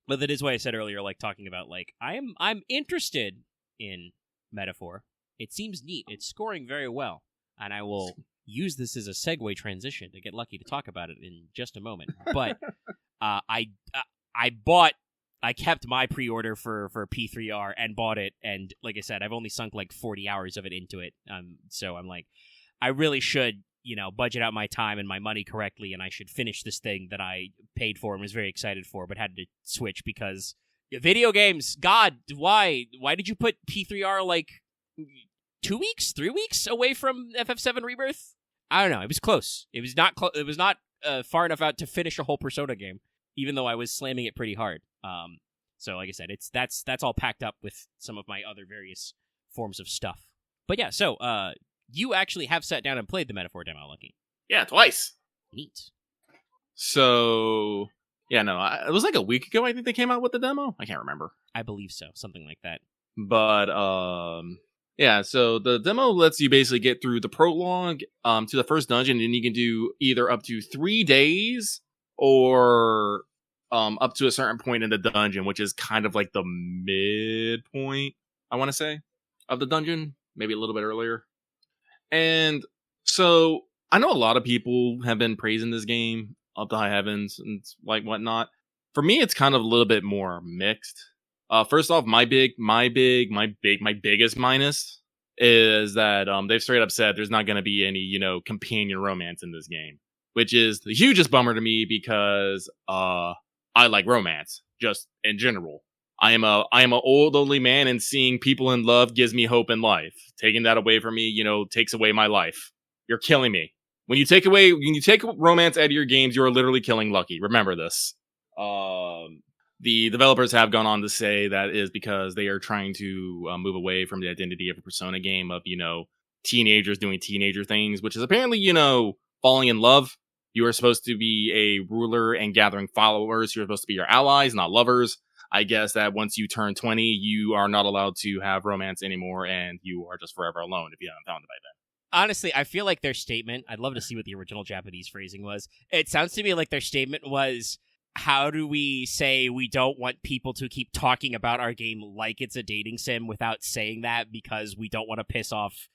But that is why I said earlier, like talking about like I'm interested in Metaphor. It seems neat. It's scoring very well, and I will use this as a segue transition to get lucky to talk about it in just a moment. But I kept my pre-order for P3R and bought it, and like I said, I've only sunk like 40 hours of it into it. So I'm like, I really should, budget out my time and my money correctly, and I should finish this thing that I paid for and was very excited for, but had to switch because video games. God, why did you put P3R like 2 weeks, 3 weeks away from FF7 Rebirth? I don't know. It was close. It was not It was not far enough out to finish a whole Persona game, even though I was slamming it pretty hard. So like I said, that's all packed up with some of my other various forms of stuff. But yeah, so you actually have sat down and played the Metaphor demo, Lucky. Yeah, twice. Neat. So yeah, no, it was like a week ago. I think they came out with the demo. I can't remember. I believe so, something like that. But yeah, so the demo lets you basically get through the prologue to the first dungeon, and you can do either up to 3 days or up to a certain point in the dungeon, which is kind of like the midpoint, I want to say, of the dungeon, maybe a little bit earlier. And so I know a lot of people have been praising this game up to high heavens and like whatnot. For me, it's kind of a little bit more mixed. First off, my biggest minus is that they've straight up said there's not going to be any, companion romance in this game, which is the hugest bummer to me because I like romance just in general. I am a old only man, and seeing people in love gives me hope in life. Taking that away from me, takes away my life. You're killing me. When you take romance out of your games, you are literally killing Lucky. Remember this. The developers have gone on to say that is because they are trying to move away from the identity of a Persona game of, teenagers doing teenager things, which is apparently, falling in love. You are supposed to be a ruler and gathering followers. You're supposed to be your allies, not lovers. I guess that once you turn 20, you are not allowed to have romance anymore, and you are just forever alone if you haven't found it by then. Honestly, I feel like their statement, I'd love to see what the original Japanese phrasing was. It sounds to me like their statement was, how do we say we don't want people to keep talking about our game like it's a dating sim without saying that because we don't want to piss off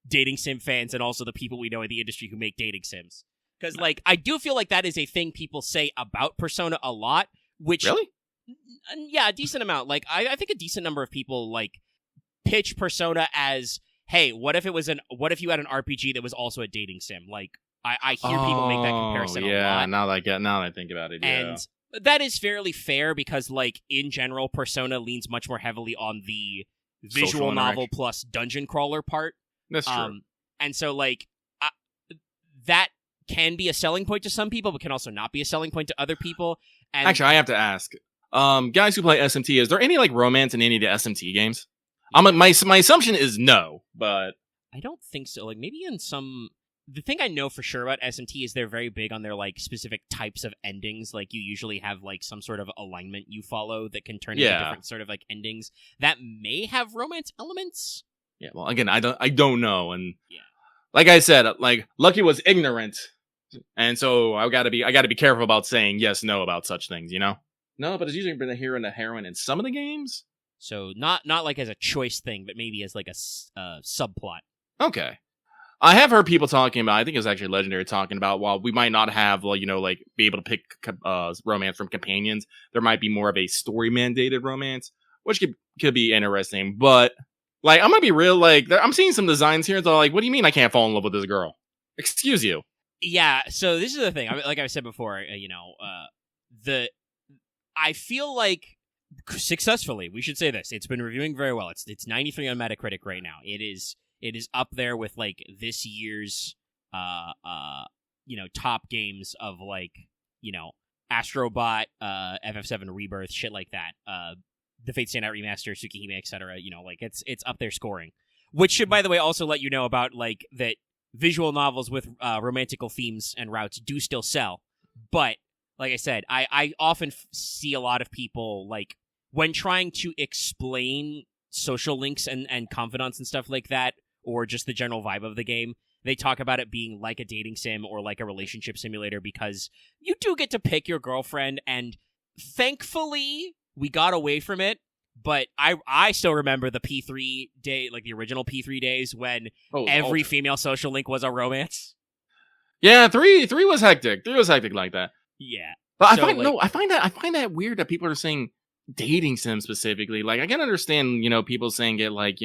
dating sim fans and also the people we know in the industry who make dating sims? Because, like, I do feel like that is a thing people say about Persona a lot, which... Really? Yeah, a decent amount. Like, I think a decent number of people, like, pitch Persona as, hey, what if you had an RPG that was also a dating sim? Like, I hear people make that comparison a lot. Yeah, now that I think about it, yeah. And that is fairly fair because, like, in general, Persona leans much more heavily on the visual novel plus dungeon crawler part. That's true. And so, like, that can be a selling point to some people, but can also not be a selling point to other people. And actually, I have to ask, guys who play SMT, is there any, like, romance in any of the SMT games? My assumption is no, but... I don't think so. Like, maybe in some... The thing I know for sure about SMT is they're very big on their, like, specific types of endings. Like, you usually have, like, some sort of alignment you follow that can turn into different sort of, like, endings that may have romance elements. Yeah, well, again, I don't know, and like I said, like, Lucky was ignorant, and so I gotta be careful about saying yes, no about such things, you know? No, but it's usually been a hero and a heroine in some of the games. So not like as a choice thing, but maybe as like a subplot. Okay. I have heard people talking about, I think it was actually Legendary talking about, while we might not have, well, you know, like, be able to pick romance from companions, there might be more of a story-mandated romance, which could be interesting, but, like, I'm gonna be real, like, I'm seeing some designs here, and they're like, what do you mean I can't fall in love with this girl? Excuse you. Yeah, so this is the thing, like I said before, I feel like, successfully, we should say this, it's been reviewing very well, it's 93 on Metacritic right now, It is up there with, like, this year's, top games of, like, Astrobot, FF7 Rebirth, shit like that. The Fate Stay Night Remaster, Tsukihime, etc. Like, it's up there scoring. Which should, by the way, also let you know about, like, that visual novels with romantical themes and routes do still sell. But, like I said, I often see a lot of people, like, when trying to explain social links and confidants and stuff like that, or just the general vibe of the game, they talk about it being like a dating sim or like a relationship simulator because you do get to pick your girlfriend, and thankfully we got away from it, but I still remember the P3 day, like the original P3 days when every female social link was a romance. Yeah, 3 was hectic. 3 was hectic like that. Yeah. But so, I find that weird that people are saying dating sim specifically. Like, I can understand, people saying it like,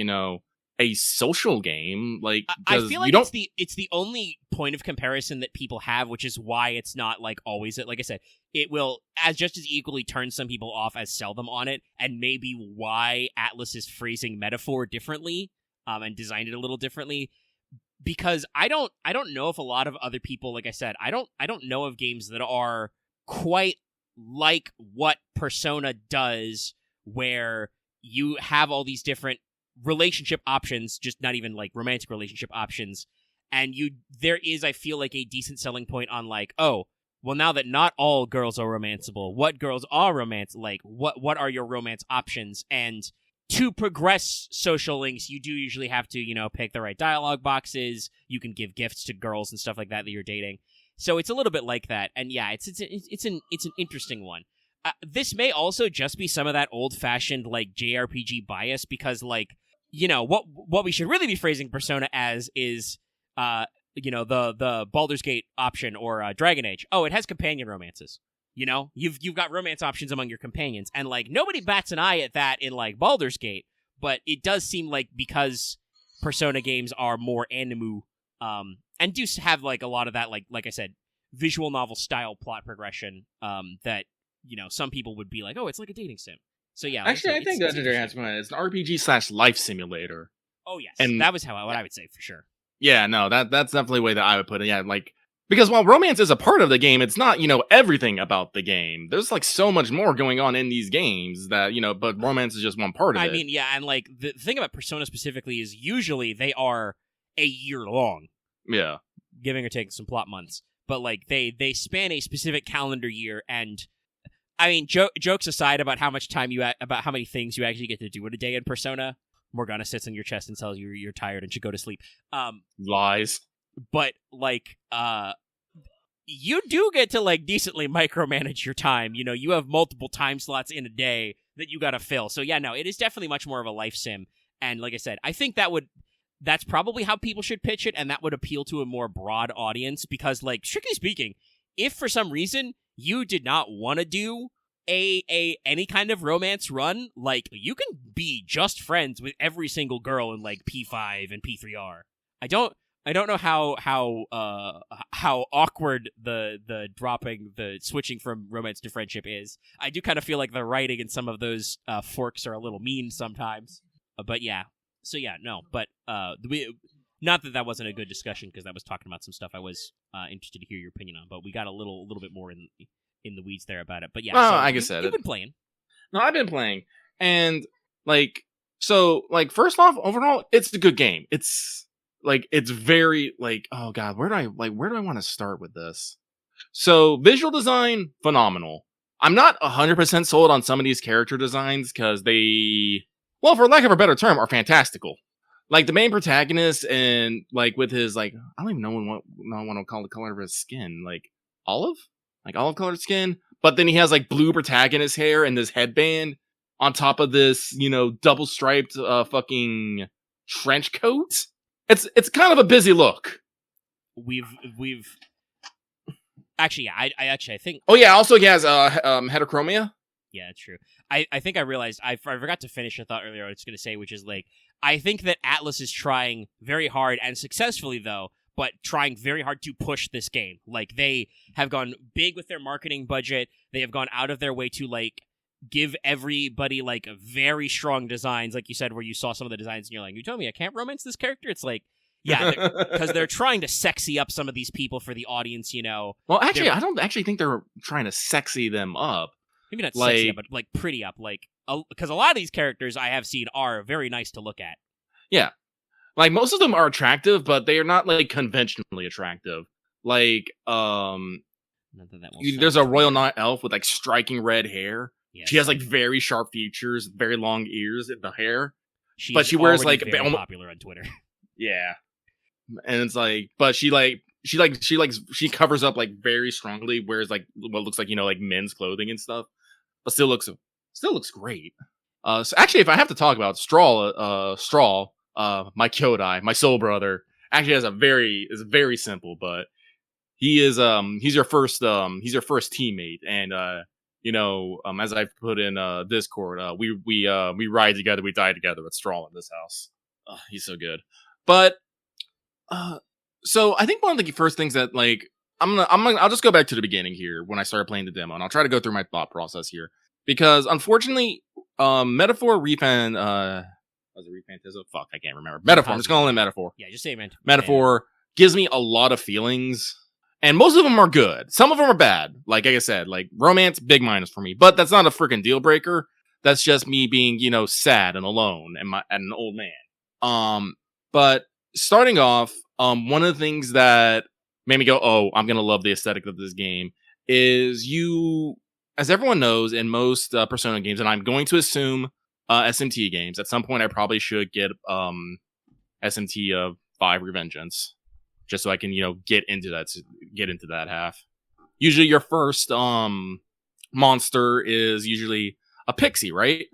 a social game, like, I feel like it's the only point of comparison that people have, which is why it's not, like, always, like I said, it will just as equally turn some people off as sell them on it, and maybe why Atlas is phrasing metaphor differently, and designed it a little differently, because I don't know if a lot of other people, like I said, I don't know of games that are quite like what Persona does, where you have all these different relationship options, just not even like romantic relationship options, and there is, I feel like, a decent selling point on, like, oh, well, now that not all girls are romanceable, what girls are like, what are your romance options? And to progress social links, you do usually have to, pick the right dialogue boxes. You can give gifts to girls and stuff like that you're dating. So it's a little bit like that, and yeah, it's an interesting one. This may also just be some of that old-fashioned, like, JRPG bias, because, like, what we should really be phrasing Persona as is, the Baldur's Gate option or Dragon Age. Oh, it has companion romances. You've got romance options among your companions, and, like, nobody bats an eye at that in, like, Baldur's Gate, but it does seem like, because Persona games are more anime, and do have, like, a lot of that, like I said, visual novel style plot progression, that, some people would be like, oh, it's like a dating sim. So yeah, actually, I think Legendary has one. It's an RPG/life simulator. Oh yes, and that was what I would say for sure. Yeah, no, that's definitely the way that I would put it. Yeah, like, because while romance is a part of the game, it's not, everything about the game. There's, like, so much more going on in these games that, but romance is just one part of it. I mean, yeah, and, like, the thing about Persona specifically is usually they are a year long. Yeah, giving or taking some plot months, but, like, they span a specific calendar year, and I mean, jokes aside about how much time about how many things you actually get to do in a day in Persona, Morgana sits on your chest and tells you you're tired and should go to sleep. Lies. But, like, you do get to, like, decently micromanage your time. You have multiple time slots in a day that you gotta fill. So yeah, no, it is definitely much more of a life sim. And like I said, I think that's probably how people should pitch it, and that would appeal to a more broad audience, because, like, strictly speaking, if for some reason you did not want to do any kind of romance run, like, you can be just friends with every single girl in, like, P5 and P3R. I don't know how awkward the switching from romance to friendship is. I do kind of feel like the writing in some of those forks are a little mean sometimes. But yeah. So yeah, no. But not that wasn't a good discussion, because that was talking about some stuff I was interested to hear your opinion on. But we got a little bit more in the weeds there about it. But yeah, so I said you've been playing. No, I've been playing, and first off, overall, it's a good game. It's very oh god, where do I want to start with this? So visual design, phenomenal. I'm not 100% sold on some of these character designs because they, well, for lack of a better term, are fantastical. Like the main protagonist, and with his I don't even know what I want to call the color of his skin, olive colored skin. But then he has blue protagonist hair and this headband on top of this, double striped fucking trench coat. It's kind of a busy look. We've actually, I think. Oh yeah, also he has heterochromia. Yeah, it's true. I think I realized I forgot to finish a thought earlier. I was going to say, which is I think that Atlas is trying very hard, and successfully though, but trying very hard to push this game. They have gone big with their marketing budget. They have gone out of their way to give everybody very strong designs, like you said, where you saw some of the designs and you're like, you told me I can't romance this character? It's yeah, because they're trying to sexy up some of these people for the audience, Well, actually, I don't actually think they're trying to sexy them up. Maybe not sexy up, but pretty up. Because a lot of these characters I have seen are very nice to look at. Yeah. Most of them are attractive, but they are not conventionally attractive. There's a Royal Night Elf with striking red hair. Yes. She has very sharp features, very long ears in the hair. She wears very popular on Twitter. Yeah, and it's but she covers up very strongly, wears what looks like men's clothing and stuff, but still looks great. So actually, if I have to talk about Straw, my Kyodai, my soul brother, actually is very simple, but he's your first teammate, and as I've put in Discord, we ride together, we die together with Straw in this house. He's so good. But so I think one of the first things that I'll just go back to the beginning here when I started playing the demo, and I'll try to go through my thought process here, because unfortunately, Metaphor Refan was it Refantism? Fuck, I can't remember. Metaphor. I'm just calling it Metaphor. Yeah, just say Metaphor gives me a lot of feelings. And most of them are good. Some of them are bad. Like I said, romance, big minus for me. But that's not a freaking deal breaker. That's just me being, sad and alone and an old man. But starting off, one of the things that made me go, oh, I'm gonna love the aesthetic of this game is as everyone knows, in most Persona games, and I'm going to assume SMT games, at some point I probably should get SMT 5 Revengeance. Just so I can, get into that half. Usually your first monster is usually a pixie, right?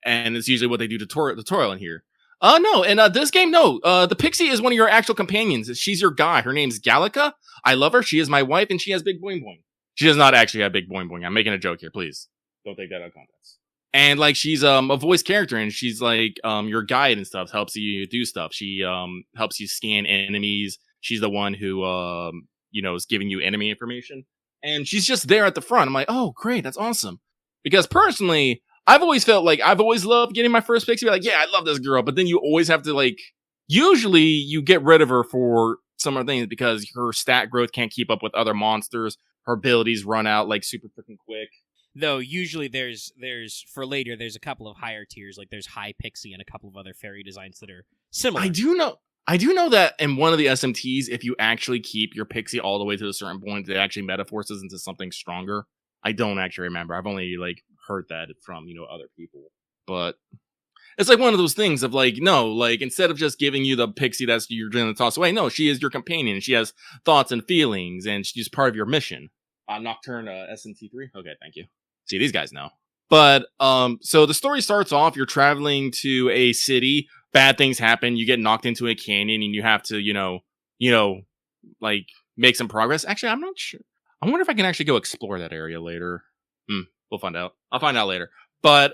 And it's usually what they do to tutorial in here. No, in this game, no. The pixie is one of your actual companions. She's your guy. Her name's Gallica. I love her. She is my wife, and she has big boing boing. She does not actually have big boing boing. I'm making a joke here, please. Don't take that out of context. And she's a voice character, and she's your guide and stuff, helps you do stuff. She helps you scan enemies. She's the one who, is giving you enemy information. And she's just there at the front. I'm like, oh, great, that's awesome. Because personally, I've always felt I've always loved getting my first pixie. Yeah, I love this girl. But then you always have to, usually you get rid of her for some other things because her stat growth can't keep up with other monsters. Her abilities run out, super freaking quick. Though, usually there's for later, there's a couple of higher tiers. There's High Pixie and a couple of other fairy designs that are similar. I do know that in one of the SMTs, if you actually keep your pixie all the way to a certain point, it actually metaforces into something stronger. I don't actually remember. I've only heard that from other people. But it's one of those things of no, instead of just giving you the pixie that's you're going to toss away, no, she is your companion. She has thoughts and feelings, and she's part of your mission. Nocturne SMT3. Okay, thank you. See, these guys know. But so the story starts off. You're traveling to a city bad things happen. You get knocked into a canyon and you have to, like make some progress. Actually, I'm not sure. I wonder if I can actually go explore that area later. We'll find out. I'll find out later. But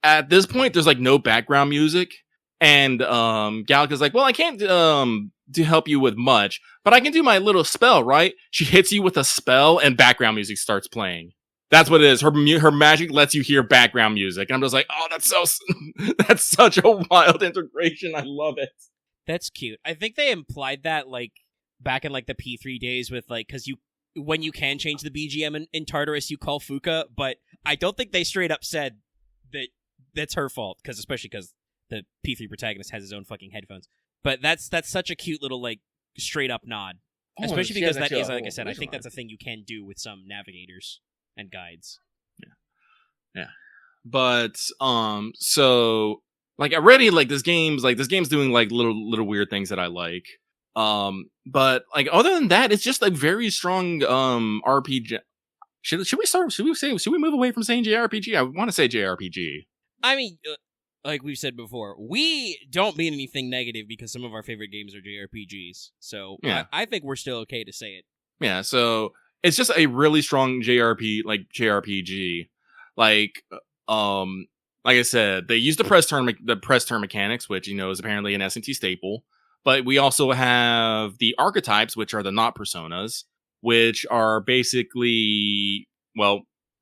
at this point, there's like no background music, and Gallica's like, well, I can't to help you with much, but I can do my little spell, right? She hits you with a spell, and background music starts playing. That's what it is. Her magic lets you hear background music, and I'm just like, oh, that's such a wild integration. I love it. That's cute. I think they implied that like back in like the P3 days with like because when you can change the BGM in Tartarus, you call Fuka, but I don't think they straight up said that that's her fault, especially because the P3 protagonist has his own fucking headphones. But that's such a cute little like straight up nod, especially because that is, like I said, I think that's a thing you can do with some navigators and guides. Yeah. But so like already like this game's doing like little weird things that I like. But like other than that, it's just a very strong RPG. Should we move away from saying JRPG? I want to say JRPG. I mean, like we've said before, we don't mean anything negative because some of our favorite games are JRPGs. So yeah. I think we're still okay to say it. Yeah, so it's just a really strong JRPG. Like I said, they use the press turn mechanics, which is apparently an S&T staple. But we also have the archetypes, which are the not personas, which are basically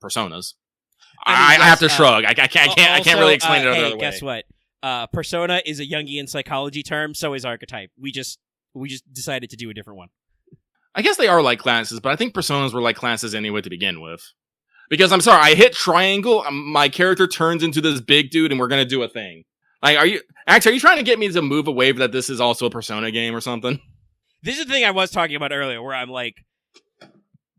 personas. I have to shrug. I can't really explain it another way. Guess what? Persona is a Jungian psychology term. So is archetype. We just decided to do a different one. I guess they are like classes, but I think personas were like classes anyway to begin with. Because I'm sorry, I hit triangle, my character turns into this big dude, and we're gonna do a thing. Like, are you trying to get me to move away that this is also a Persona game or something? This is the thing I was talking about earlier, where I'm like,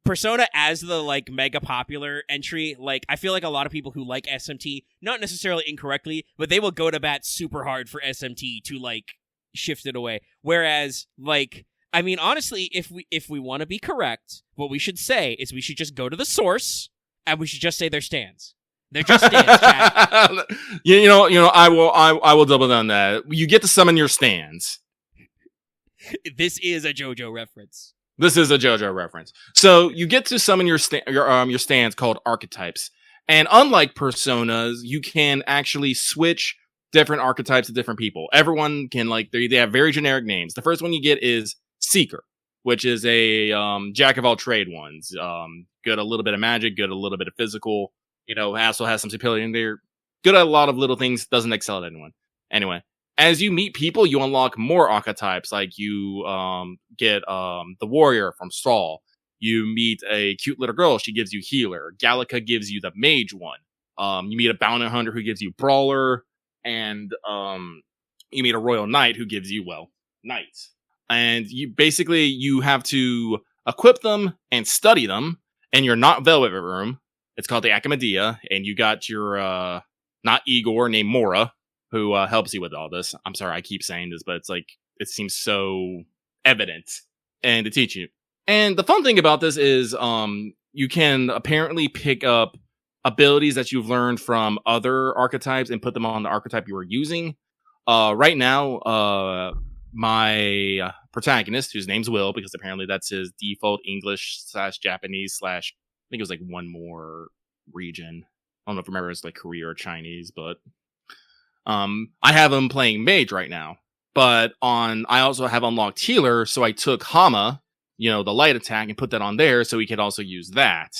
Persona as the, like, mega popular entry, like, I feel like a lot of people who like SMT, not necessarily incorrectly, but they will go to bat super hard for SMT to, like, shift it away. Whereas, like, I mean, honestly, if we want to be correct, what we should say is we should just go to the source, and we should just say their stands. They're just stands, chat. I will double down that. You get to summon your stands. This is a JoJo reference. So you get to summon your stands called archetypes. And unlike personas, you can actually switch different archetypes to different people. Everyone can they have very generic names. The first one you get is Seeker, which is a jack of all trade ones. Good at a little bit of magic, good at a little bit of physical. Also has some superiority in there. Good at a lot of little things, doesn't excel at anyone. Anyway, as you meet people, you unlock more archetypes. Like you get the warrior from Saul. You meet a cute little girl, she gives you healer. Gallica gives you the mage one. You meet a bounty hunter who gives you brawler. And you meet a royal knight who gives you, knights. And you have to equip them and study them in your not Velvet room. It's called the Achamadea, and you got your, not Igor, named Mora, who helps you with all this. I'm sorry, I keep saying this, but it's like, it seems so evident, and to teach you. And the fun thing about this is, you can apparently pick up abilities that you've learned from other archetypes and put them on the archetype you were using. Right now, my protagonist, whose name's Will, because apparently that's his default English/Japanese/ I think it was like one more region. I don't know if I remember it's like Korea or Chinese, but I have him playing mage right now. But I also have unlocked healer, so I took Hama, the light attack, and put that on there so he could also use that.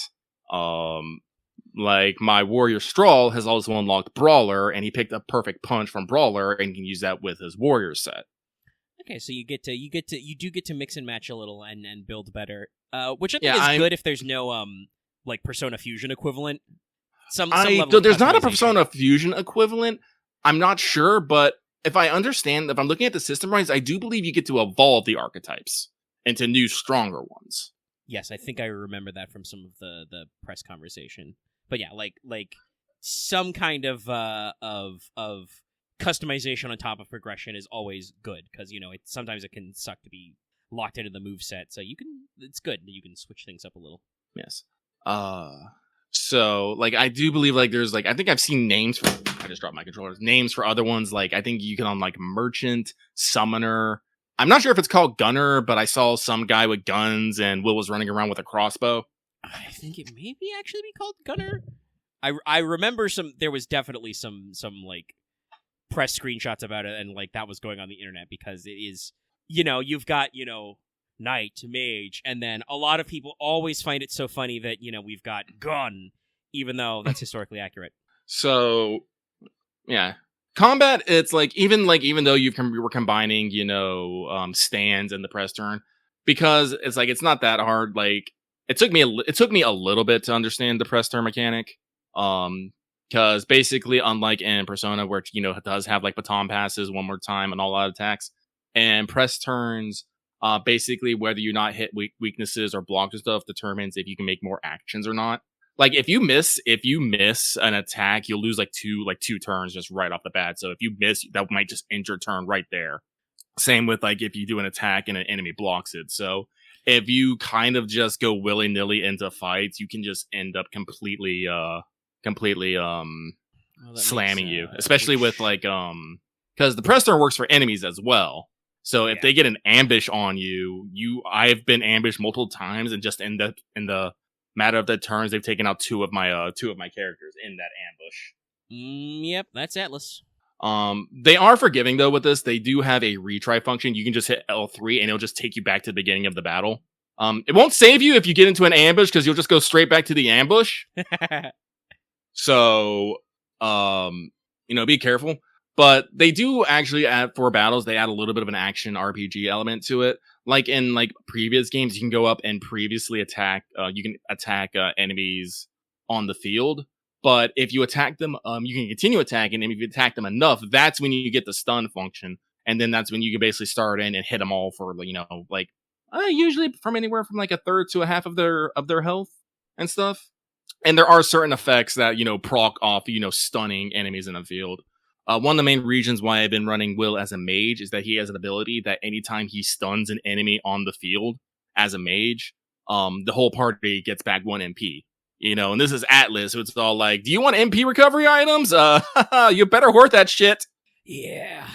Like my warrior Strahl has also unlocked brawler, and he picked up perfect punch from brawler and can use that with his warrior set. Okay, so you do get to mix and match a little and build better. Which I think is good if there's no Persona Fusion equivalent. There's not a Persona Fusion equivalent. I'm not sure, but if I'm looking at the system right, I do believe you get to evolve the archetypes into new, stronger ones. Yes, I think I remember that from some of the press conversation. But yeah, like some kind of customization on top of progression is always good because sometimes it can suck to be locked into the moveset. So it's good that you can switch things up a little. Yes. So I do believe there's I think I've seen names for I just dropped my controllers. Names for other ones, like I think you can on like Merchant, Summoner. I'm not sure if it's called Gunner, but I saw some guy with guns and Will was running around with a crossbow. I think it may be actually be called Gunner. I remember there was definitely some like press screenshots about it, and like that was going on the internet because it is, you've got, Knight, Mage, and then a lot of people always find it so funny that, we've got Gun, even though that's historically accurate. So, yeah. Combat, it's like even though you were combining, stands and the press turn, because it's like it's not that hard. Like it took me a little bit to understand the press turn mechanic. Because basically, unlike in Persona, where it does have like baton passes one more time and all out attacks, and press turns, basically whether you not hit weaknesses or blocks or stuff determines if you can make more actions or not. Like if you miss an attack, you'll lose like two turns just right off the bat. So if you miss, that might just end your turn right there. Same with like if you do an attack and an enemy blocks it. So if you kind of just go willy-nilly into fights, you can just end up completely slamming you, especially with like because the press turn works for enemies as well. So if they get an ambush on I've been ambushed multiple times, and just in the matter of the turns, they've taken out two of my characters in that ambush. Yep, that's Atlas. They are forgiving though with this. They do have a retry function. You can just hit L3 and it'll just take you back to the beginning of the battle. It won't save you if you get into an ambush because you'll just go straight back to the ambush. So, be careful. But they do actually add, for battles, they add a little bit of an action RPG element to it. Like in like previous games, you can go up and previously attack. You can attack enemies on the field. But if you attack them, you can continue attacking. And if you attack them enough, that's when you get the stun function. And then that's when you can basically start in and hit them all for, usually from anywhere from like a third to a half of their health and stuff. And there are certain effects that, proc off, stunning enemies in the field. One of the main reasons why I've been running Will as a mage is that he has an ability that anytime he stuns an enemy on the field as a mage, the whole party gets back 1 MP. And this is Atlas, so it's all like, do you want MP recovery items? You better hoard that shit. Yeah.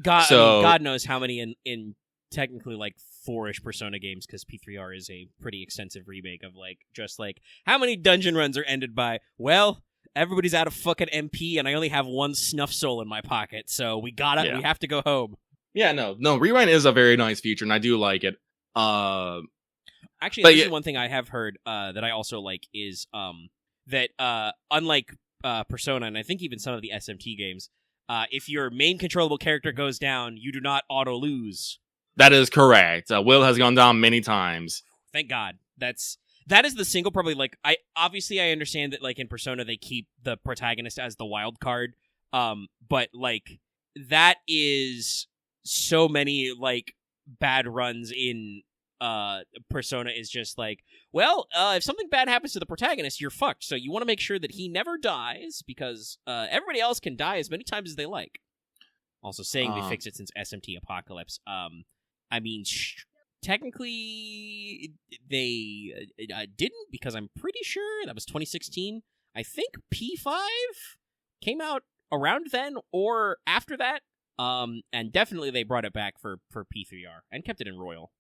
God knows how many in technically like 4-ish Persona games, because P3R is a pretty extensive remake of just how many dungeon runs are ended by, well, everybody's out of fucking MP and I only have 1 snuff soul in my pocket, so we have to go home. Yeah, no, Rewind is a very nice feature and I do like it. Actually, this is one thing I have heard that I also like is that unlike Persona, and I think even some of the SMT games, if your main controllable character goes down, you do not auto-lose. That is correct. Will has gone down many times. Thank God. That is the single probably, I understand that, in Persona, they keep the protagonist as the wild card, but, that is so many, bad runs in Persona is just if something bad happens to the protagonist, you're fucked, so you want to make sure that he never dies, because everybody else can die as many times as they like. Also, saying they fixed it since SMT Apocalypse, technically, they didn't, because I'm pretty sure that was 2016. I think P5 came out around then or after that, and definitely they brought it back for P3R and kept it in Royal.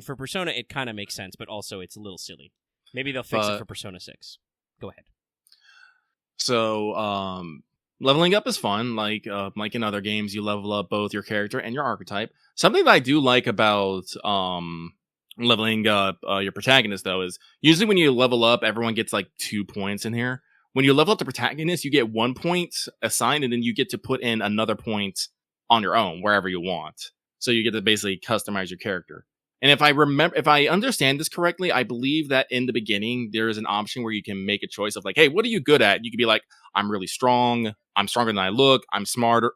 For Persona, it kind of makes sense, but also it's a little silly. Maybe they'll fix it for Persona 6. Go ahead. So, leveling up is fun. Like in other games, you level up both your character and your archetype. Something that I do like about leveling up your protagonist, though, is usually when you level up, everyone gets 2 points in here. When you level up the protagonist, you get 1 point assigned, and then you get to put in another point on your own, wherever you want. So you get to basically customize your character. And if I understand this correctly, I believe that in the beginning, there is an option where you can make a choice of hey, what are you good at? You could be I'm really strong. I'm stronger than I look. I'm smart.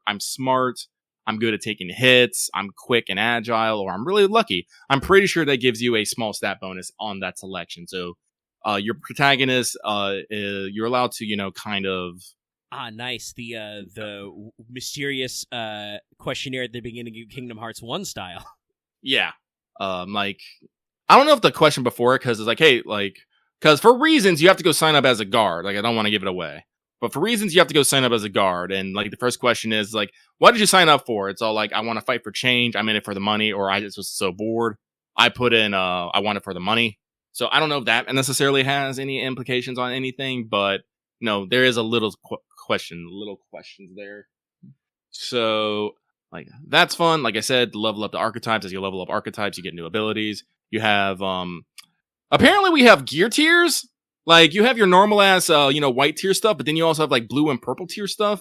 I'm good at taking hits. I'm quick and agile, or I'm really lucky. I'm pretty sure that gives you a small stat bonus on that selection. So, your protagonist, you're allowed to, kind of. Nice. The mysterious questionnaire at the beginning of Kingdom Hearts 1 style. Yeah. I don't know if the question before it, because it's hey, because for reasons you have to go sign up as a guard. I don't want to give it away. But for reasons, you have to go sign up as a guard. And like the first question is like, what did you sign up for? It's all like, I want to fight for change. I'm in it for the money, or I just was so bored. I put in, I want it for the money. So I don't know if that necessarily has any implications on anything, but no, there is a little questions there. So like that's fun. Like I said, level up the archetypes. As you level up archetypes, you get new abilities. You have, apparently we have gear tiers. Like, you have your normal ass, white tier stuff, but then you also have, like, blue and purple tier stuff.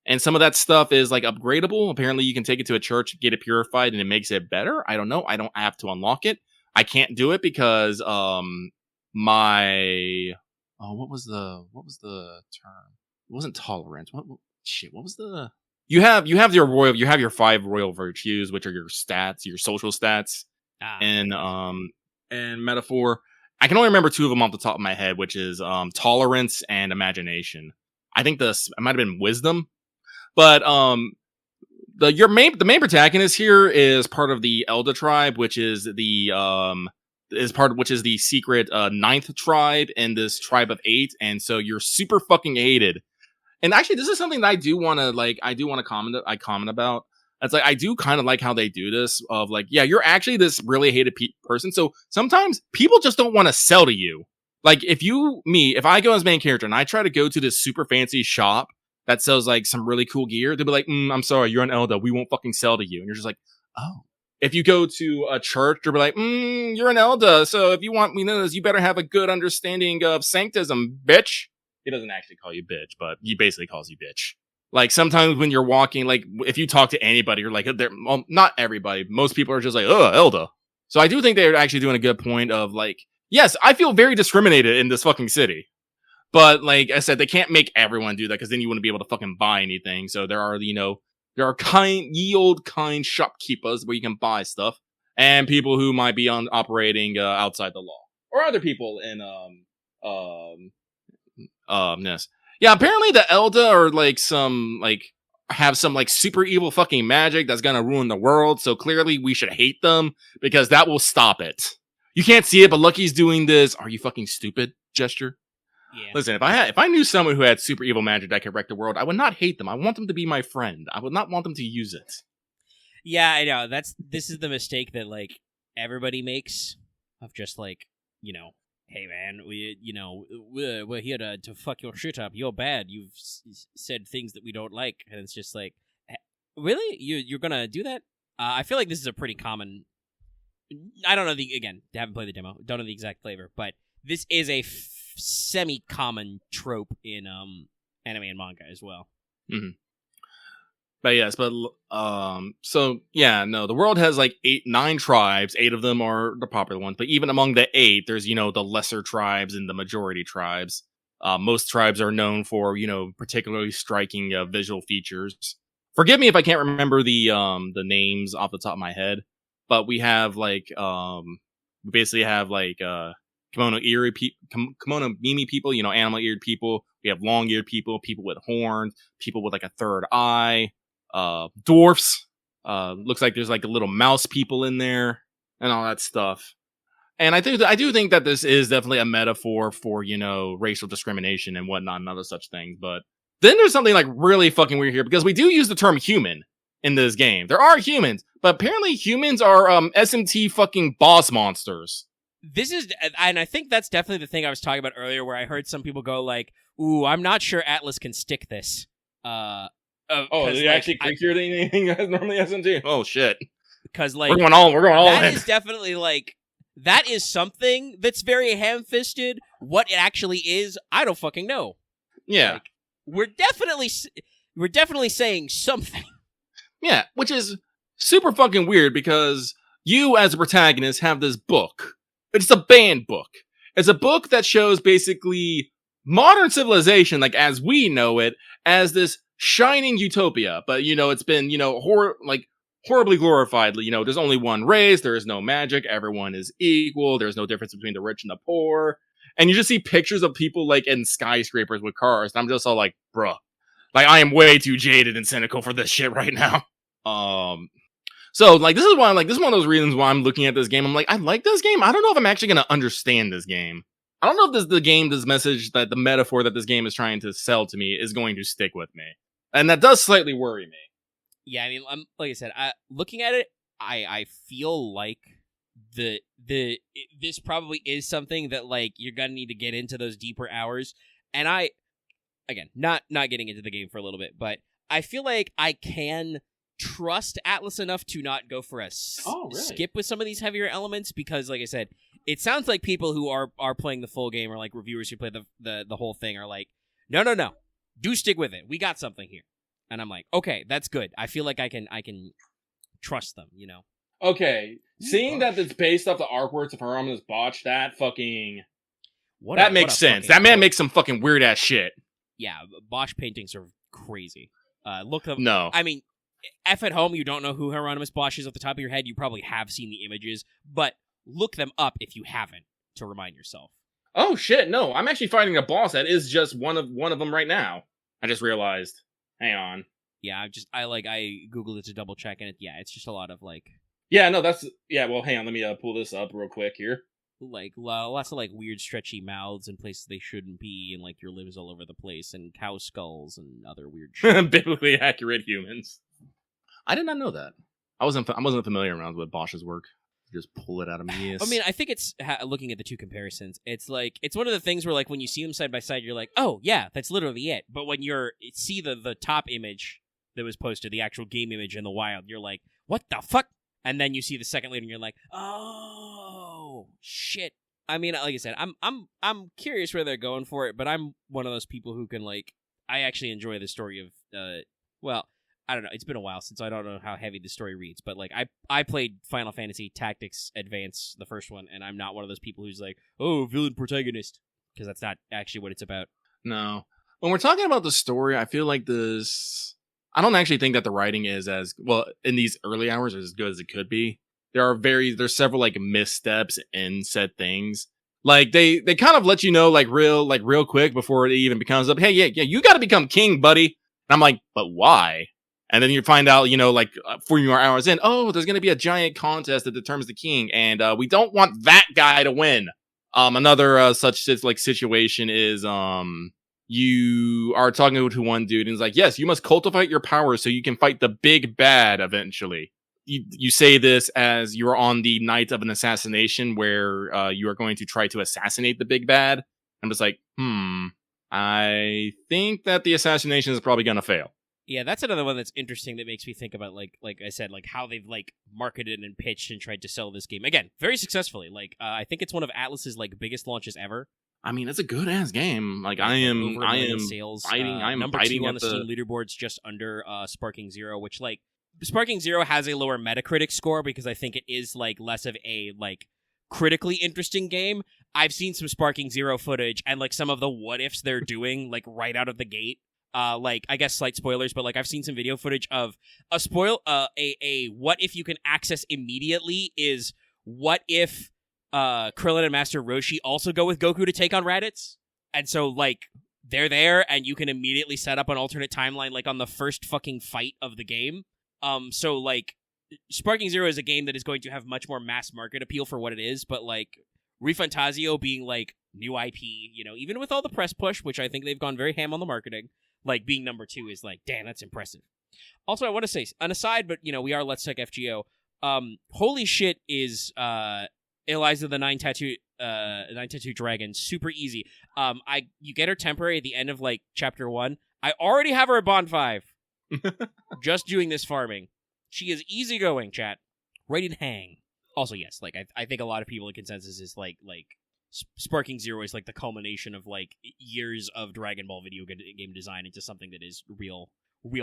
And some of that stuff is, like, upgradable. Apparently, you can take it to a church, get it purified, and it makes it better. I don't know. I don't have to unlock it. I can't do it because, what was the term? It wasn't tolerance. What was the... You have your 5 royal virtues, which are your stats, your social stats. And metaphor. I can only remember 2 of them off the top of my head, which is tolerance and imagination. I think it might have been wisdom, but the main protagonist here is part of the Elda tribe, which is the secret 9th tribe in this tribe of 8, and so you're super fucking hated. And actually, this is something that I do want to comment about. It's like, I do kind of like how they do this of like, yeah, you're actually this really hated person. So sometimes people just don't want to sell to you. Like if I go as main character and I try to go to this super fancy shop that sells like some really cool gear, they'll be like, I'm sorry, you're an Elda. We won't fucking sell to you. And you're just like, oh. If you go to a church, they'll be like, you're an Elda. So if you want me to know this, you better have a good understanding of sanctism, bitch. He doesn't actually call you bitch, but he basically calls you bitch. Like, sometimes when you're walking, like, if you talk to anybody, you're like, well, not everybody. Most people are just like, oh, Elda. So I do think they're actually doing a good point of, like, yes, I feel very discriminated in this fucking city. But, like I said, they can't make everyone do that, because then you wouldn't be able to fucking buy anything. So there are ye old kind shopkeepers where you can buy stuff. And people who might be operating outside the law. Or other people in, yes. Yeah, apparently the Elda are like have some like super evil fucking magic that's gonna ruin the world, so clearly we should hate them because that will stop it. You can't see it, but Lucky's doing this "are you fucking stupid" gesture. Yeah. Listen, if I knew someone who had super evil magic that could wreck the world, I would not hate them. I want them to be my friend. I would not want them to use it. Yeah, I know. This is the mistake that like everybody makes of just like, hey man, we're here to fuck your shit up. You're bad. You've said things that we don't like, and it's just like, really? You're gonna do that? I feel like this is a pretty common. I don't know haven't played the demo. Don't know the exact flavor, but this is a semi-common trope in anime and manga as well. Mm-hmm. But yes, so yeah, no, the world has like 9 tribes. 8 of them are the popular ones, but even among the 8, there's, the lesser tribes and the majority tribes. Most tribes are known for, particularly striking visual features. Forgive me if I can't remember the names off the top of my head, but we have like, we basically have like, kimono mimi people, animal-eared people. We have long-eared people, people with horns, people with like a third eye. Dwarfs, looks like there's like a little mouse people in there and all that stuff. And I do think that this is definitely a metaphor for, racial discrimination and whatnot and other such things. But then there's something like really fucking weird here, because we do use the term human in this game. There are humans, but apparently humans are SMT fucking boss monsters. This is, and I think that's definitely the thing I was talking about earlier, where I heard some people go like, ooh, I'm not sure Atlas can stick this. Is it actually creakier than anything that's normally SMT? Oh shit! Because like we're going all that in. Is definitely like that is something that's very ham-fisted. What it actually is, I don't fucking know. Yeah, like, we're definitely saying something. Yeah, which is super fucking weird, because you as a protagonist have this book. It's a banned book. It's a book that shows basically modern civilization, like as we know it, as this shining utopia, but it's been horribly glorified. There's only one race, there is no magic, everyone is equal, there's no difference between the rich and the poor, and you just see pictures of people like in skyscrapers with cars, and I'm just all like, bruh, like I am way too jaded and cynical for this shit right now. So like this is one of those reasons why I'm looking at this game. I'm like, I like this game. I don't know if I'm actually gonna understand this game. I don't know if this message that the metaphor that this game is trying to sell to me is going to stick with me, and that does slightly worry me. Yeah, I mean, like I said, looking at it, I feel like this probably is something that like you're gonna need to get into those deeper hours, and again, not getting into the game for a little bit, but I feel like I can trust Atlas enough to not go for a skip with some of these heavier elements, because like I said, it sounds like people who are playing the full game, or like reviewers who play the whole thing, are like, no, do stick with it. We got something here. And I'm like, okay, that's good. I feel like I can trust them, you know? Okay, seeing that it's based off the artworks of Hieronymus Bosch, that makes sense. That man makes some fucking weird ass shit. Yeah, Bosch paintings are crazy. Look them. No. I mean, if at home you don't know who Hieronymus Bosch is off the top of your head, you probably have seen the images, but look them up if you haven't to remind yourself. Oh shit, no. I'm actually fighting a boss that is just one of them right now. I just realized. Hang on. Yeah, I Googled it to double check, and it's just a lot of like. Yeah, no, well, hang on, let me pull this up real quick here. Like, lots of like weird stretchy mouths in places they shouldn't be, and like your limbs all over the place, and cow skulls and other weird shit. Biblically accurate humans. I did not know that. I wasn't familiar around with Bosch's work. Just pull it out of me. I mean, I think it's looking at the two comparisons. It's like it's one of the things where like when you see them side by side, you're like, oh yeah, that's literally it. But when you see the top image that was posted, the actual game image in the wild, you're like, what the fuck? And then you see the second later, and you're like, oh shit. I mean, like I said, I'm curious where they're going for it, but I'm one of those people who can like, I actually enjoy the story of well. I don't know. It's been a while since I don't know how heavy the story reads, but like I played Final Fantasy Tactics Advance, the first one, and I'm not one of those people who's like, oh, villain protagonist, because that's not actually what it's about. No. When we're talking about the story, I feel like I don't actually think that the writing is as well in these early hours as good as it could be. There's several like missteps in said things. Like they kind of let you know like real quick before it even becomes up. Hey, yeah, you got to become king, buddy. And I'm like, but why? And then you find out, like 4 more hours in, oh, there's going to be a giant contest that determines the king, and we don't want that guy to win. Another such situation is you are talking to one dude, and he's like, yes, you must cultivate your power so you can fight the big bad eventually. You say this as you're on the night of an assassination where you are going to try to assassinate the big bad. I'm just like, I think that the assassination is probably going to fail. Yeah, that's another one that's interesting that makes me think about, like I said, like how they've, like, marketed and pitched and tried to sell this game. Again, very successfully. Like, I think it's one of Atlas's, like, biggest launches ever. I mean, it's a good-ass game. Like, I am sales. I'm number biting 2 on at the Steam leaderboards, just under Sparking Zero, which, like, Sparking Zero has a lower Metacritic score because I think it is, like, less of a, like, critically interesting game. I've seen some Sparking Zero footage and, like, some of the what-ifs they're doing, like, right out of the gate. Like, I guess slight spoilers, but like I've seen some video footage of a what if you can access immediately is what if Krillin and Master Roshi also go with Goku to take on Raditz? And so like they're there and you can immediately set up an alternate timeline like on the first fucking fight of the game. So like Sparking Zero is a game that is going to have much more mass market appeal for what it is, but like Refantazio being like new IP, even with all the press push, which I think they've gone very ham on the marketing, like being number 2 is like, damn, that's impressive. Also, I want to say, an aside, but we are Let's Talk FGO. Holy shit is Eliza the Nine Tattoo Dragon super easy. You get her temporary at the end of like chapter 1. I already have her at Bond 5. Just doing this farming. She is easygoing, chat. Ready to hang. Also, yes, like I think a lot of people in consensus is like Sparking Zero is like the culmination of like years of Dragon Ball video game design into something that is real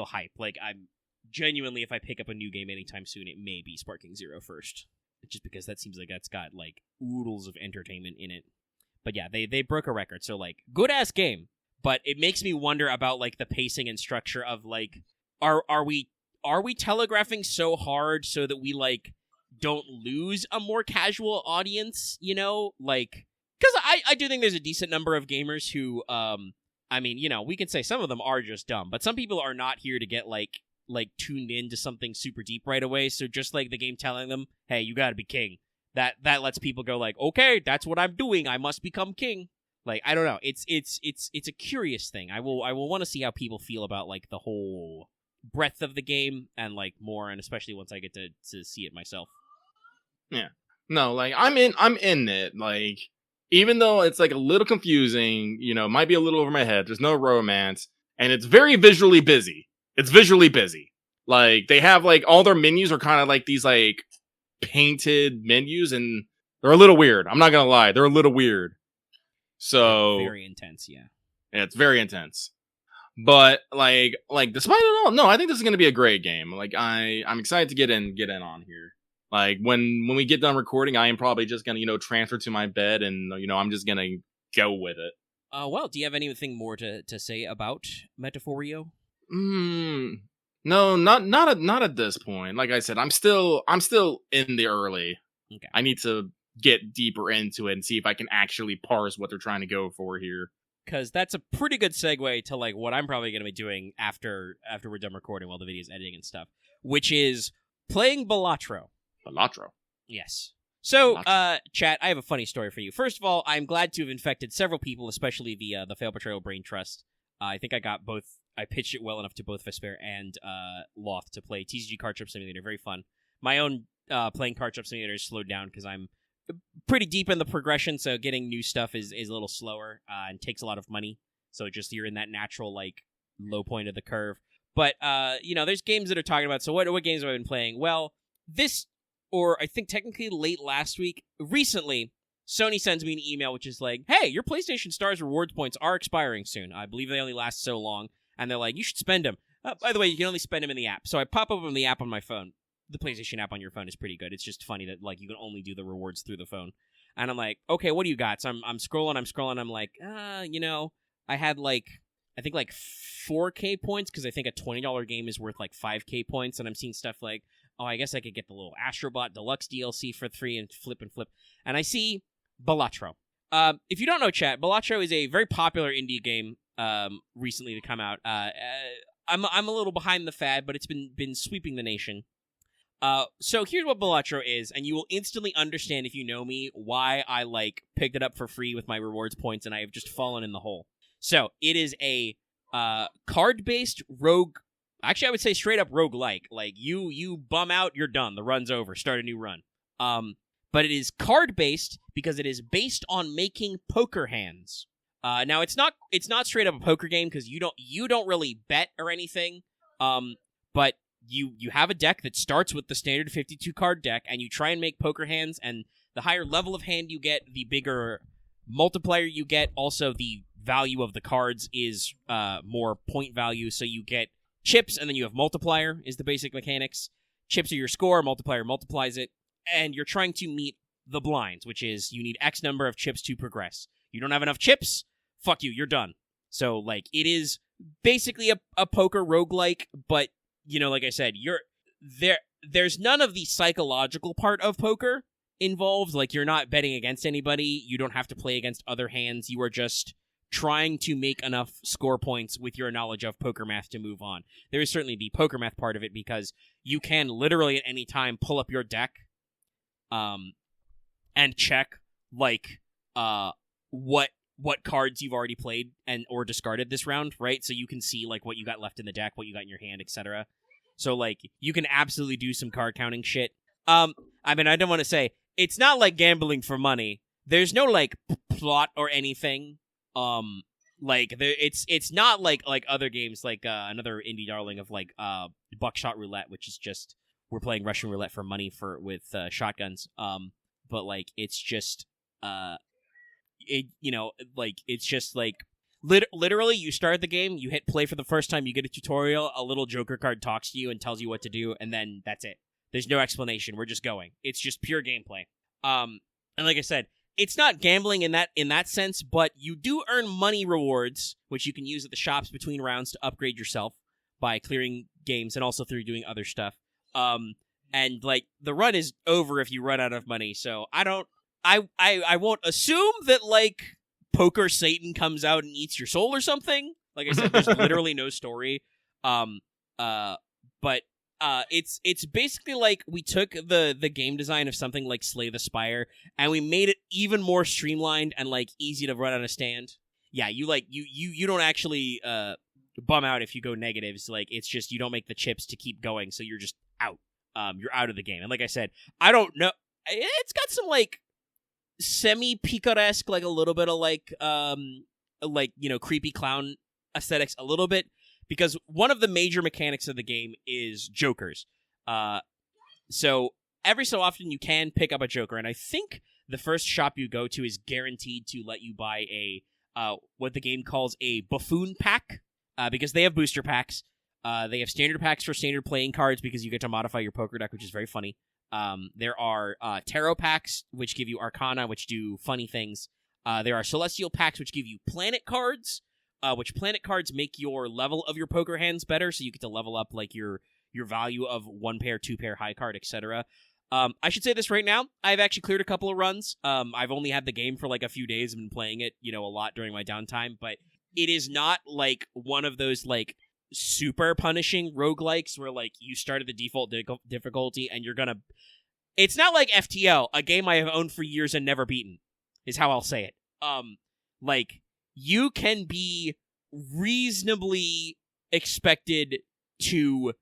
hype. Like I'm genuinely, if I pick up a new game anytime soon, it may be Sparking Zero first, just because that seems like that's got like oodles of entertainment in it. But yeah, they broke a record, so like good ass game. But it makes me wonder about like the pacing and structure of like are we telegraphing so hard so that we like don't lose a more casual audience, like. Because I do think there's a decent number of gamers who, I mean, we can say some of them are just dumb, but some people are not here to get, like tuned into something super deep right away, so just, like, the game telling them, hey, you gotta be king, that lets people go like, okay, that's what I'm doing. I must become king. Like, I don't know. It's a curious thing. I will want to see how people feel about like the whole breadth of the game and like more, and especially once I get to see it myself. Yeah. No, like I'm in it. Like, even though it's like a little confusing, you know, might be a little over my head. There's no romance, and it's very visually busy. It's visually busy. Like, they have like all their menus are kind of like these like painted menus, and they're a little weird. I'm not gonna lie, they're a little weird. So very intense, yeah. It's very intense. But like despite it all, no, I think this is gonna be a great game. Like, I'm excited to get in on here. Like, when we get done recording, I am probably just gonna, you know, transfer to my bed, and, you know, I'm just gonna go with it. Well, do you have anything more to say about Metaphorio? No, not at this point. Like I said, I'm still in the early. Okay. I need to get deeper into it and see if I can actually parse what they're trying to go for here. Because that's a pretty good segue to like what I'm probably going to be doing after we're done recording while the video's editing and stuff, which is playing Balatro. Balatro. Yes. So, chat, I have a funny story for you. First of all, I'm glad to have infected several people, especially the Fail Betrayal Brain Trust. I think I got both. I pitched it well enough to both Vesper and Loth to play TCG Card Trip Simulator. Very fun. My own playing Card Trip Simulator is slowed down because I'm pretty deep in the progression, so getting new stuff is a little slower and takes a lot of money. So just you're in that natural like low point of the curve. But you know, there's games that are talking about. So what games have I been playing? Well, this, or I think technically late last week, recently, Sony sends me an email which is like, hey, your PlayStation Stars rewards points are expiring soon. I believe they only last so long. And they're like, you should spend them. By the way, you can only spend them in the app. So I pop up on the app on my phone. The PlayStation app on your phone is pretty good. It's just funny that like you can only do the rewards through the phone. And I'm like, okay, what do you got? So I'm scrolling. I'm like, you know, I had like, I think like 4K points because I think a $20 game is worth like 5K points. And I'm seeing stuff like, oh, I guess I could get the little Astrobot Deluxe DLC for $3 and flip. And I see Balatro. If you don't know, chat, Balatro is a very popular indie game recently to come out. I'm a little behind the fad, but it's been sweeping the nation. So here's what Balatro is, and you will instantly understand if you know me why I like picked it up for free with my rewards points, and I have just fallen in the hole. So it is a card-based rogue. Actually, I would say straight up roguelike. Like you bum out, you're done. The run's over. Start a new run. But it is card-based because it is based on making poker hands. Now it's not straight up a poker game because you don't really bet or anything. But you have a deck that starts with the standard 52 card deck, and you try and make poker hands. And the higher level of hand you get, the bigger multiplier you get. Also, the value of the cards is more point value. So you get chips, and then you have multiplier is the basic mechanics. Chips are your score. Multiplier multiplies it. And you're trying to meet the blinds, which is you need X number of chips to progress. You don't have enough chips, fuck you, you're done. So, like, it is basically a poker roguelike, but, you know, like I said, there's none of the psychological part of poker involved. Like, you're not betting against anybody. You don't have to play against other hands. You are just trying to make enough score points with your knowledge of poker math to move on. There is certainly the poker math part of it because you can literally at any time pull up your deck and check like what cards you've already played and or discarded this round, right? So you can see like what you got left in the deck, what you got in your hand, etc. So like you can absolutely do some card counting shit. I mean, I don't want to say it's not like gambling for money. There's no like plot or anything. It's not like other games like another indie darling of like Buckshot Roulette, which is just we're playing Russian roulette for money with shotguns. But like it's just it's just like literally you start the game, you hit play for the first time, you get a tutorial, a little joker card talks to you and tells you what to do, and then that's it. There's no explanation. We're just going. It's just pure gameplay. And like I said, it's not gambling in that sense, but you do earn money rewards, which you can use at the shops between rounds to upgrade yourself by clearing games and also through doing other stuff. And like the run is over if you run out of money. So I won't assume that like Poker Satan comes out and eats your soul or something. Like I said, there's literally no story. But It's basically like we took the game design of something like Slay the Spire and we made it even more streamlined and like easy to run on a stand. Yeah, you don't actually bum out if you go negatives. Like it's just you don't make the chips to keep going, so you're just out. You're out of the game. And like I said, I don't know. It's got some like semi-picaresque, like a little bit of like creepy clown aesthetics a little bit, because one of the major mechanics of the game is jokers. So every so often you can pick up a joker, and I think the first shop you go to is guaranteed to let you buy a what the game calls a buffoon pack, because they have booster packs. They have standard packs for standard playing cards because you get to modify your poker deck, which is very funny. There are tarot packs, which give you arcana, which do funny things. There are celestial packs, which give you planet cards, which planet cards make your level of your poker hands better, so you get to level up like your value of 1 pair, 2 pair, high card, etc. I should say this right now. I've actually cleared a couple of runs. I've only had the game for like a few days and been playing it, a lot during my downtime, but it is not like one of those like super punishing roguelikes where like you start at the default difficulty and you're gonna... It's not like FTL, a game I have owned for years and never beaten, is how I'll say it. Like, you can be reasonably expected to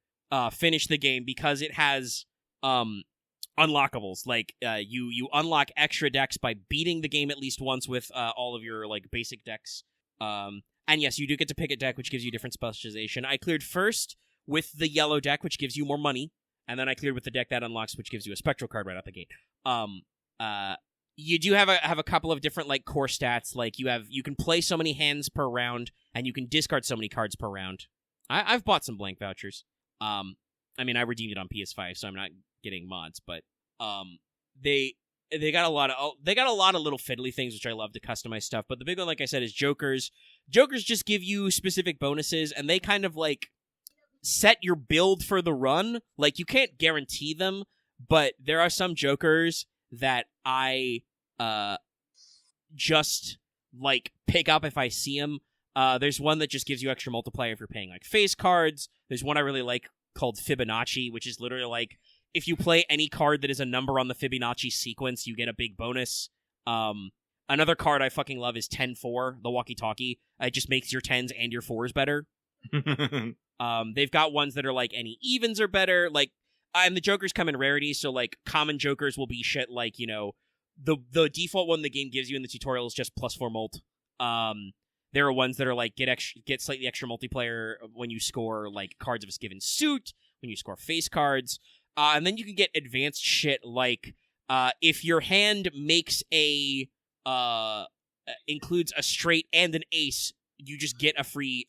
finish the game because it has unlockables. Like, you unlock extra decks by beating the game at least once with all of your like basic decks. And yes, you do get to pick a deck, which gives you different specialization. I cleared first with the yellow deck, which gives you more money, and then I cleared with the deck that unlocks, which gives you a spectral card right out the gate. You do have a couple of different like core stats. Like you can play so many hands per round, and you can discard so many cards per round. I've bought some blank vouchers. I mean, I redeemed it on PS5, so I'm not getting mods, but they got a lot of little fiddly things which I love to customize stuff. But the big one, like I said, is jokers. Jokers just give you specific bonuses, and they kind of like set your build for the run. Like you can't guarantee them, but there are some jokers that I just like pick up if I see them. There's one that just gives you extra multiplier if you're paying like face cards. There's one I really like called Fibonacci, which is literally like if you play any card that is a number on the Fibonacci sequence, you get a big bonus. Another card I fucking love is 10-4, the walkie-talkie. It just makes your 10s and your 4s better. They've got ones that are like any evens are better. Like, and the jokers come in rarity, so like common jokers will be shit like, the default one the game gives you in the tutorial is just +4 mult. There are ones that are like get slightly extra multiplayer when you score like cards of a given suit, when you score face cards. And then you can get advanced shit like if your hand makes includes a straight and an ace, you just get a free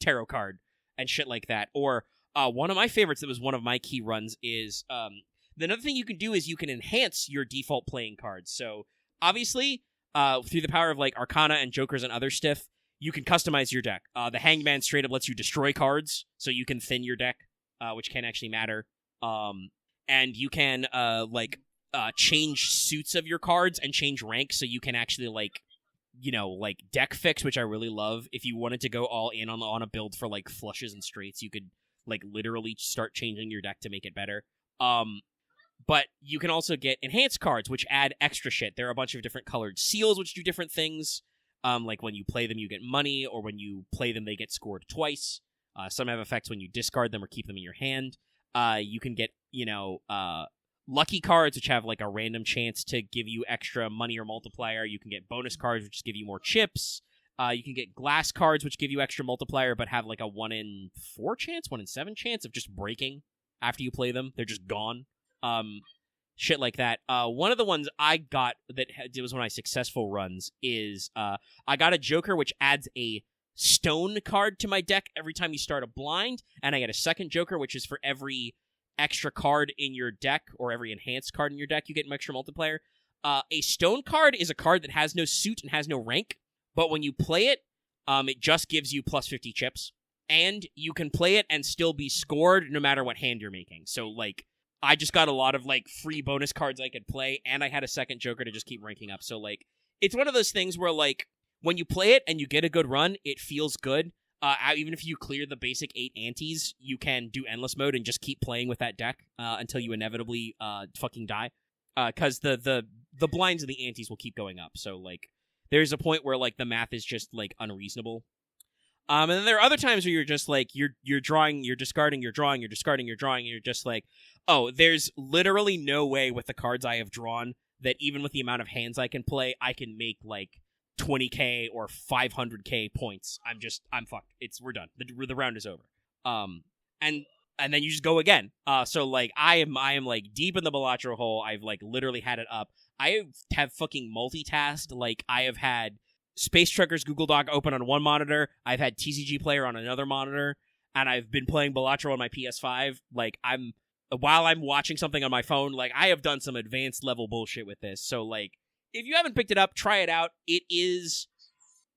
tarot card and shit like that. Or one of my favorites that was one of my key runs is another thing you can do is you can enhance your default playing cards. So obviously, through the power of like Arcana and Jokers and other stuff, you can customize your deck. The Hangman straight up lets you destroy cards, so you can thin your deck, which can actually matter. And you can change suits of your cards and change ranks, so you can actually like deck fix, which I really love. If you wanted to go all in on a build for like flushes and straights, you could like literally start changing your deck to make it better. But you can also get enhanced cards, which add extra shit. There are a bunch of different colored seals, which do different things. Like when you play them, you get money, or when you play them, they get scored twice. Some have effects when you discard them or keep them in your hand. You can get, lucky cards, which have like a random chance to give you extra money or multiplier. You can get bonus cards, which give you more chips. You can get glass cards, which give you extra multiplier, but have like a 1 in 4 chance, 1 in 7 chance of just breaking after you play them. They're just gone. Shit like that. One of the ones I got that was one of my successful runs is I got a Joker, which adds a stone card to my deck every time you start a blind, and I get a second Joker, which is for every extra card in your deck, or every enhanced card in your deck, you get an extra multiplier. A stone card is a card that has no suit and has no rank, but when you play it, it just gives you plus 50 chips, and you can play it and still be scored no matter what hand you're making. So, like, I just got a lot of, like, free bonus cards I could play, and I had a second Joker to just keep ranking up. So, like, it's one of those things where, like, when you play it and you get a good run, it feels good. Even if you clear the basic 8 antes, you can do endless mode and just keep playing with that deck until you inevitably fucking die. Because the blinds and the antes will keep going up. So, like, there's a point where, like, the math is just, like, unreasonable. And then there are other times where you're just, like, you're drawing, you're discarding, you're drawing, you're discarding, you're drawing, and you're just like, oh, there's literally no way with the cards I have drawn that even with the amount of hands I can play, I can make, like, 20k or 500k points. I'm fucked. We're done. The round is over. And then you just go again. So like I am like deep in the Balatro hole. I've like literally had it up. I have fucking multitasked. Like I have had Space Truckers Google Doc open on one monitor. I've had TCG Player on another monitor, and I've been playing Balatro on my PS5. Like while I'm watching something on my phone, like I have done some advanced level bullshit with this. So like if you haven't picked it up, try it out. It is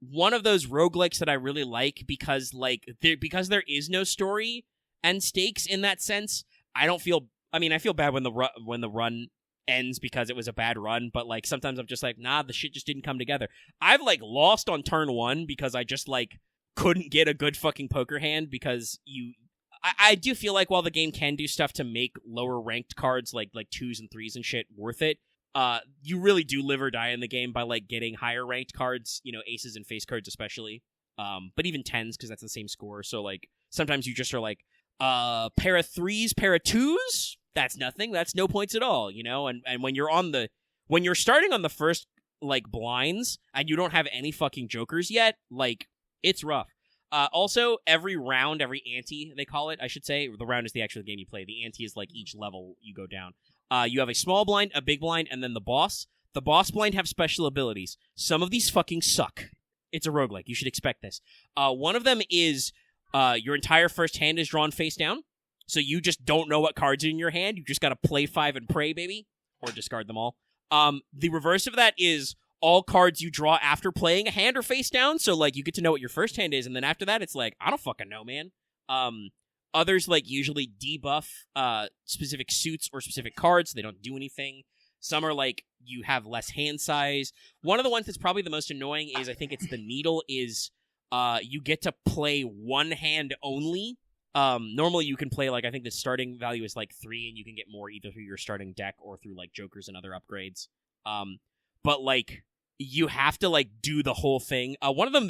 one of those roguelikes that I really like because there is no story and stakes in that sense. I feel bad when the run ends because it was a bad run, but like sometimes I'm just like, nah, the shit just didn't come together. I've like lost on turn 1 because I just like couldn't get a good fucking poker hand because I do feel like while the game can do stuff to make lower ranked cards like 2s and 3s and shit worth it, you really do live or die in the game by like getting higher ranked cards, aces and face cards especially, but even 10s because that's the same score. So like sometimes you just are like pair of 3s, pair of 2s, that's nothing, that's no points at all, and when you're starting on the first like blinds and you don't have any fucking jokers yet, like it's rough. Also, every round, every ante, they call it, I should say. The round is the actual game you play. The ante is like each level you go down. You have a small blind, a big blind, and then the boss. The boss blind have special abilities. Some of these fucking suck. It's a roguelike. You should expect this. One of them is your entire first hand is drawn face down, so you just don't know what cards are in your hand. You just gotta play 5 and pray, baby. Or discard them all. The reverse of that is all cards you draw after playing a hand are face down, so like you get to know what your first hand is, and then after that it's like, I don't fucking know, man. Others like usually debuff specific suits or specific cards so they don't do anything. Some are like you have less hand size. One of the ones that's probably the most annoying is, I think it's the needle, is you get to play one hand only. Normally you can play, like, I think the starting value is like 3, and you can get more either through your starting deck or through like jokers and other upgrades. But like you have to like do the whole thing. One of them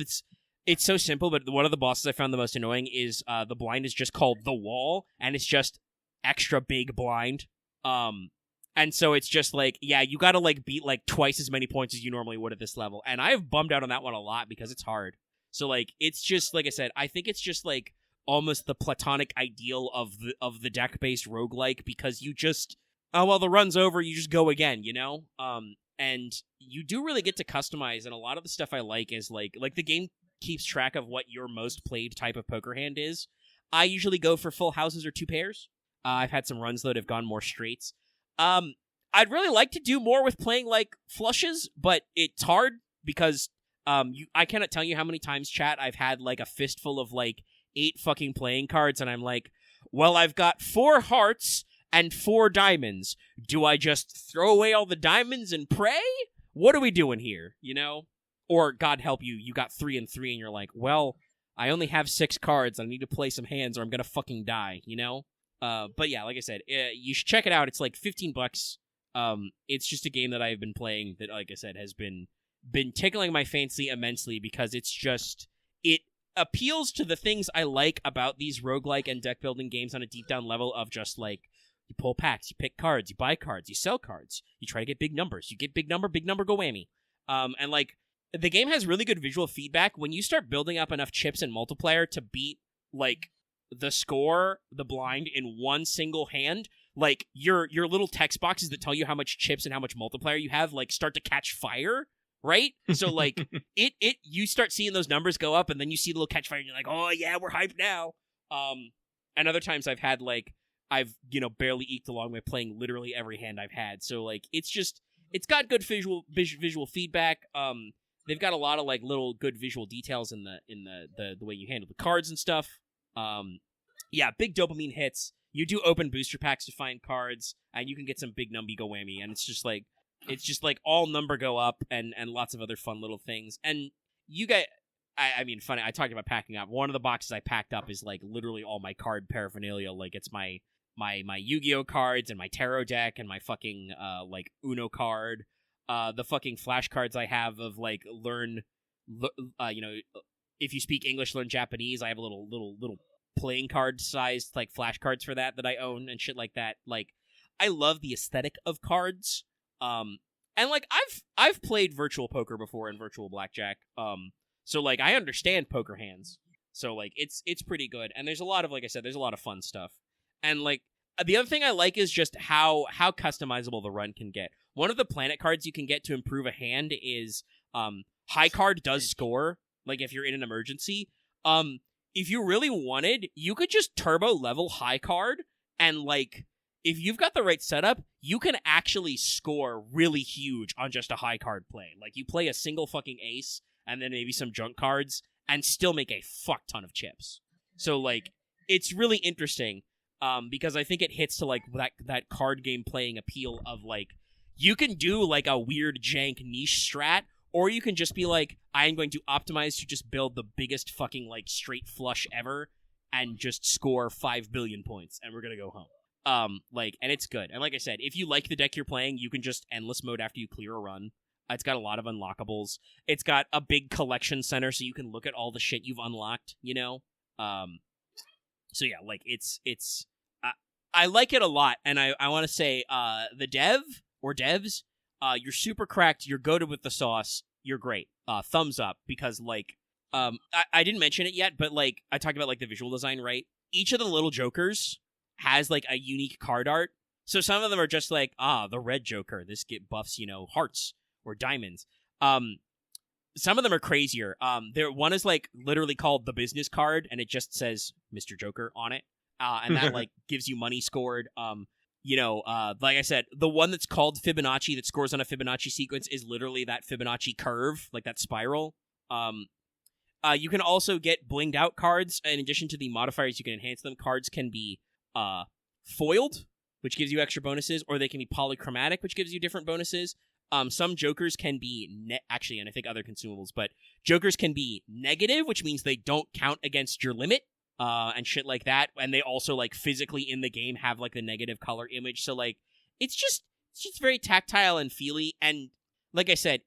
it's so simple, but one of the bosses I found the most annoying is the blind is just called the wall, and it's just extra big blind. And so it's just like, yeah, you gotta like beat like twice as many points as you normally would at this level, and I've bummed out on that one a lot because it's hard. So like it's just, like I said, I think it's just like almost the platonic ideal of the deck-based roguelike, because you just, well, the run's over, you just go again, and you do really get to customize, and a lot of the stuff I like is like the game keeps track of what your most played type of poker hand is. I usually go for full houses or 2 pairs. I've had some runs that have gone more straights. I'd really like to do more with playing like flushes, but it's hard because I cannot tell you how many times, chat, I've had like a fistful of like 8 fucking playing cards, and I'm like, well, I've got 4 hearts and 4 diamonds. Do I just throw away all the diamonds and pray? What are we doing here, Or, God help you, you got 3 and 3, and you're like, well, I only have 6 cards, I need to play some hands or I'm gonna fucking die, But yeah, like I said, you should check it out. It's like $15. It's just a game that I've been playing that, like I said, has been tickling my fancy immensely, because it's just, it appeals to the things I like about these roguelike and deck building games on a deep down level of just like, you pull packs, you pick cards, you buy cards, you sell cards, you try to get big numbers, you get big number, go whammy. And like, the game has really good visual feedback. When you start building up enough chips and multiplier to beat like the score, the blind, in one single hand, like your little text boxes that tell you how much chips and how much multiplier you have like start to catch fire, right? So like you start seeing those numbers go up, and then you see the little catch fire, and you're like, oh yeah, we're hyped now. And other times I've barely eked along by playing literally every hand I've had. So like it's got good visual feedback. They've got a lot of like little good visual details in the way you handle the cards and stuff. Yeah, big dopamine hits. You do open booster packs to find cards, and you can get some big numby go whammy, and it's just like all number go up and lots of other fun little things. And you get, I mean, funny. I talked about packing up. One of the boxes I packed up is like literally all my card paraphernalia. Like it's my Yu-Gi-Oh cards and my tarot deck and my fucking like Uno card, the fucking flashcards I have of like if you speak English, learn Japanese. I have a little playing card sized like flashcards for that I own and shit like that. Like I love the aesthetic of cards. And like I've played virtual poker before and virtual blackjack. So like I understand poker hands. So like it's pretty good. And there's a lot of, like I said, there's a lot of fun stuff. And like the other thing I like is just how customizable the run can get. One of the planet cards you can get to improve a hand is high card does score, like if you're in an emergency. If you really wanted, you could just turbo level high card, and like if you've got the right setup, you can actually score really huge on just a high card play. Like you play a single fucking ace and then maybe some junk cards and still make a fuck ton of chips. So like it's really interesting because I think it hits to like that card game playing appeal of like you can do like a weird jank niche strat, or you can just be like, I am going to optimize to just build the biggest fucking like straight flush ever and just score 5 billion points and we're gonna go home. And it's good. And like I said, if you like the deck you're playing, you can just endless mode after you clear a run. It's got a lot of unlockables. It's got a big collection center so you can look at all the shit you've unlocked, you know? So yeah, like it's I like it a lot, and I want to say the dev or devs, you're super cracked, you're goated with the sauce, you're great. Thumbs up, because like I didn't mention it yet, but like I talked about like the visual design, right? Each of the little jokers has like a unique card art. So some of them are just like, the red joker, this get buffs, hearts or diamonds. Some of them are crazier. One is like literally called the business card, and it just says Mr. Joker on it. And that like gives you money scored. Like I said, the one that's called Fibonacci that scores on a Fibonacci sequence is literally that Fibonacci curve, like that spiral. You can also get blinged out cards. In addition to the modifiers, you can enhance them. Cards can be foiled, which gives you extra bonuses, or they can be polychromatic, which gives you different bonuses. Some jokers can be and I think other consumables, but jokers can be negative, which means they don't count against your limit, and shit like that. And they also like physically in the game have like the negative color image. So like it's just very tactile and feely. And like I said,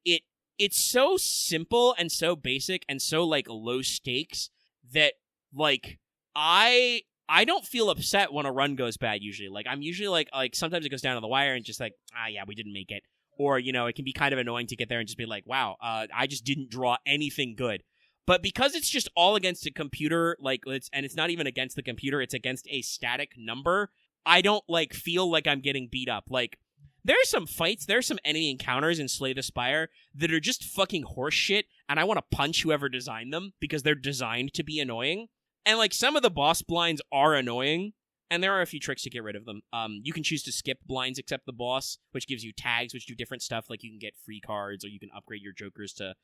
it's so simple and so basic and so like low stakes that like I don't feel upset when a run goes bad usually. Like I'm usually like sometimes it goes down to the wire and just like, yeah, we didn't make it. Or, it can be kind of annoying to get there and just be like, wow, I just didn't draw anything good. But because it's just all against a computer, it's not even against the computer, it's against a static number, I don't like feel like I'm getting beat up. Like there are some fights, there are some enemy encounters in Slay the Spire that are just fucking horse shit, and I want to punch whoever designed them because they're designed to be annoying. And like some of the boss blinds are annoying, and there are a few tricks to get rid of them. You can choose to skip blinds except the boss, which gives you tags, which do different stuff. Like you can get free cards, or you can upgrade your jokers to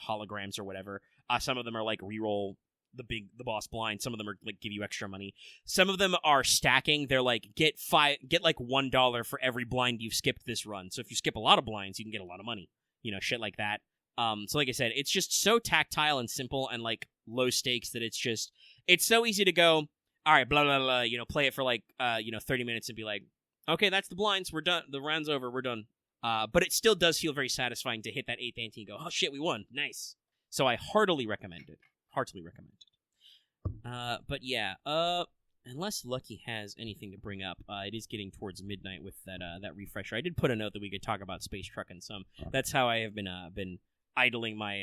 holograms or whatever. Some of them are like reroll the boss blind. Some of them are like give you extra money. Some of them are stacking. They're like get like $1 for every blind you've skipped this run. So if you skip a lot of blinds, you can get a lot of money. Shit like that. So like I said, it's just so tactile and simple and like low stakes that it's so easy to go, all right, blah, blah, blah, play it for like, 30 minutes and be like, okay, that's the blinds. We're done. The round's over. We're done. But it still does feel very satisfying to hit that 8th ante and go, oh shit, we won. Nice. So I heartily recommend it. But yeah, unless Lucky has anything to bring up, it is getting towards midnight with that refresher. I did put a note that we could talk about Space Truckin' some. That's how I have been idling my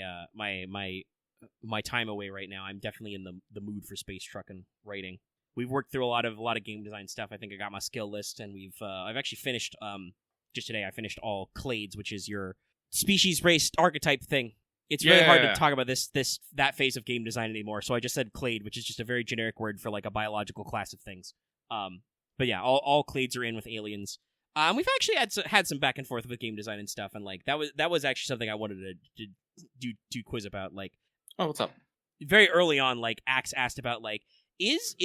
time away right now. I'm definitely in the mood for Space Truckin' writing. We've worked through a lot of game design stuff. I think I got my skill list, and I've actually finished just today. I finished all clades, which is your species race archetype thing. It's really hard to talk about that phase of game design anymore. So I just said clade, which is just a very generic word for like a biological class of things. But yeah, all clades are in with aliens. We've actually had some back and forth with game design and stuff, and like that was actually something I wanted to do quiz about. Like, oh, what's up? Very early on, like Axe asked about like is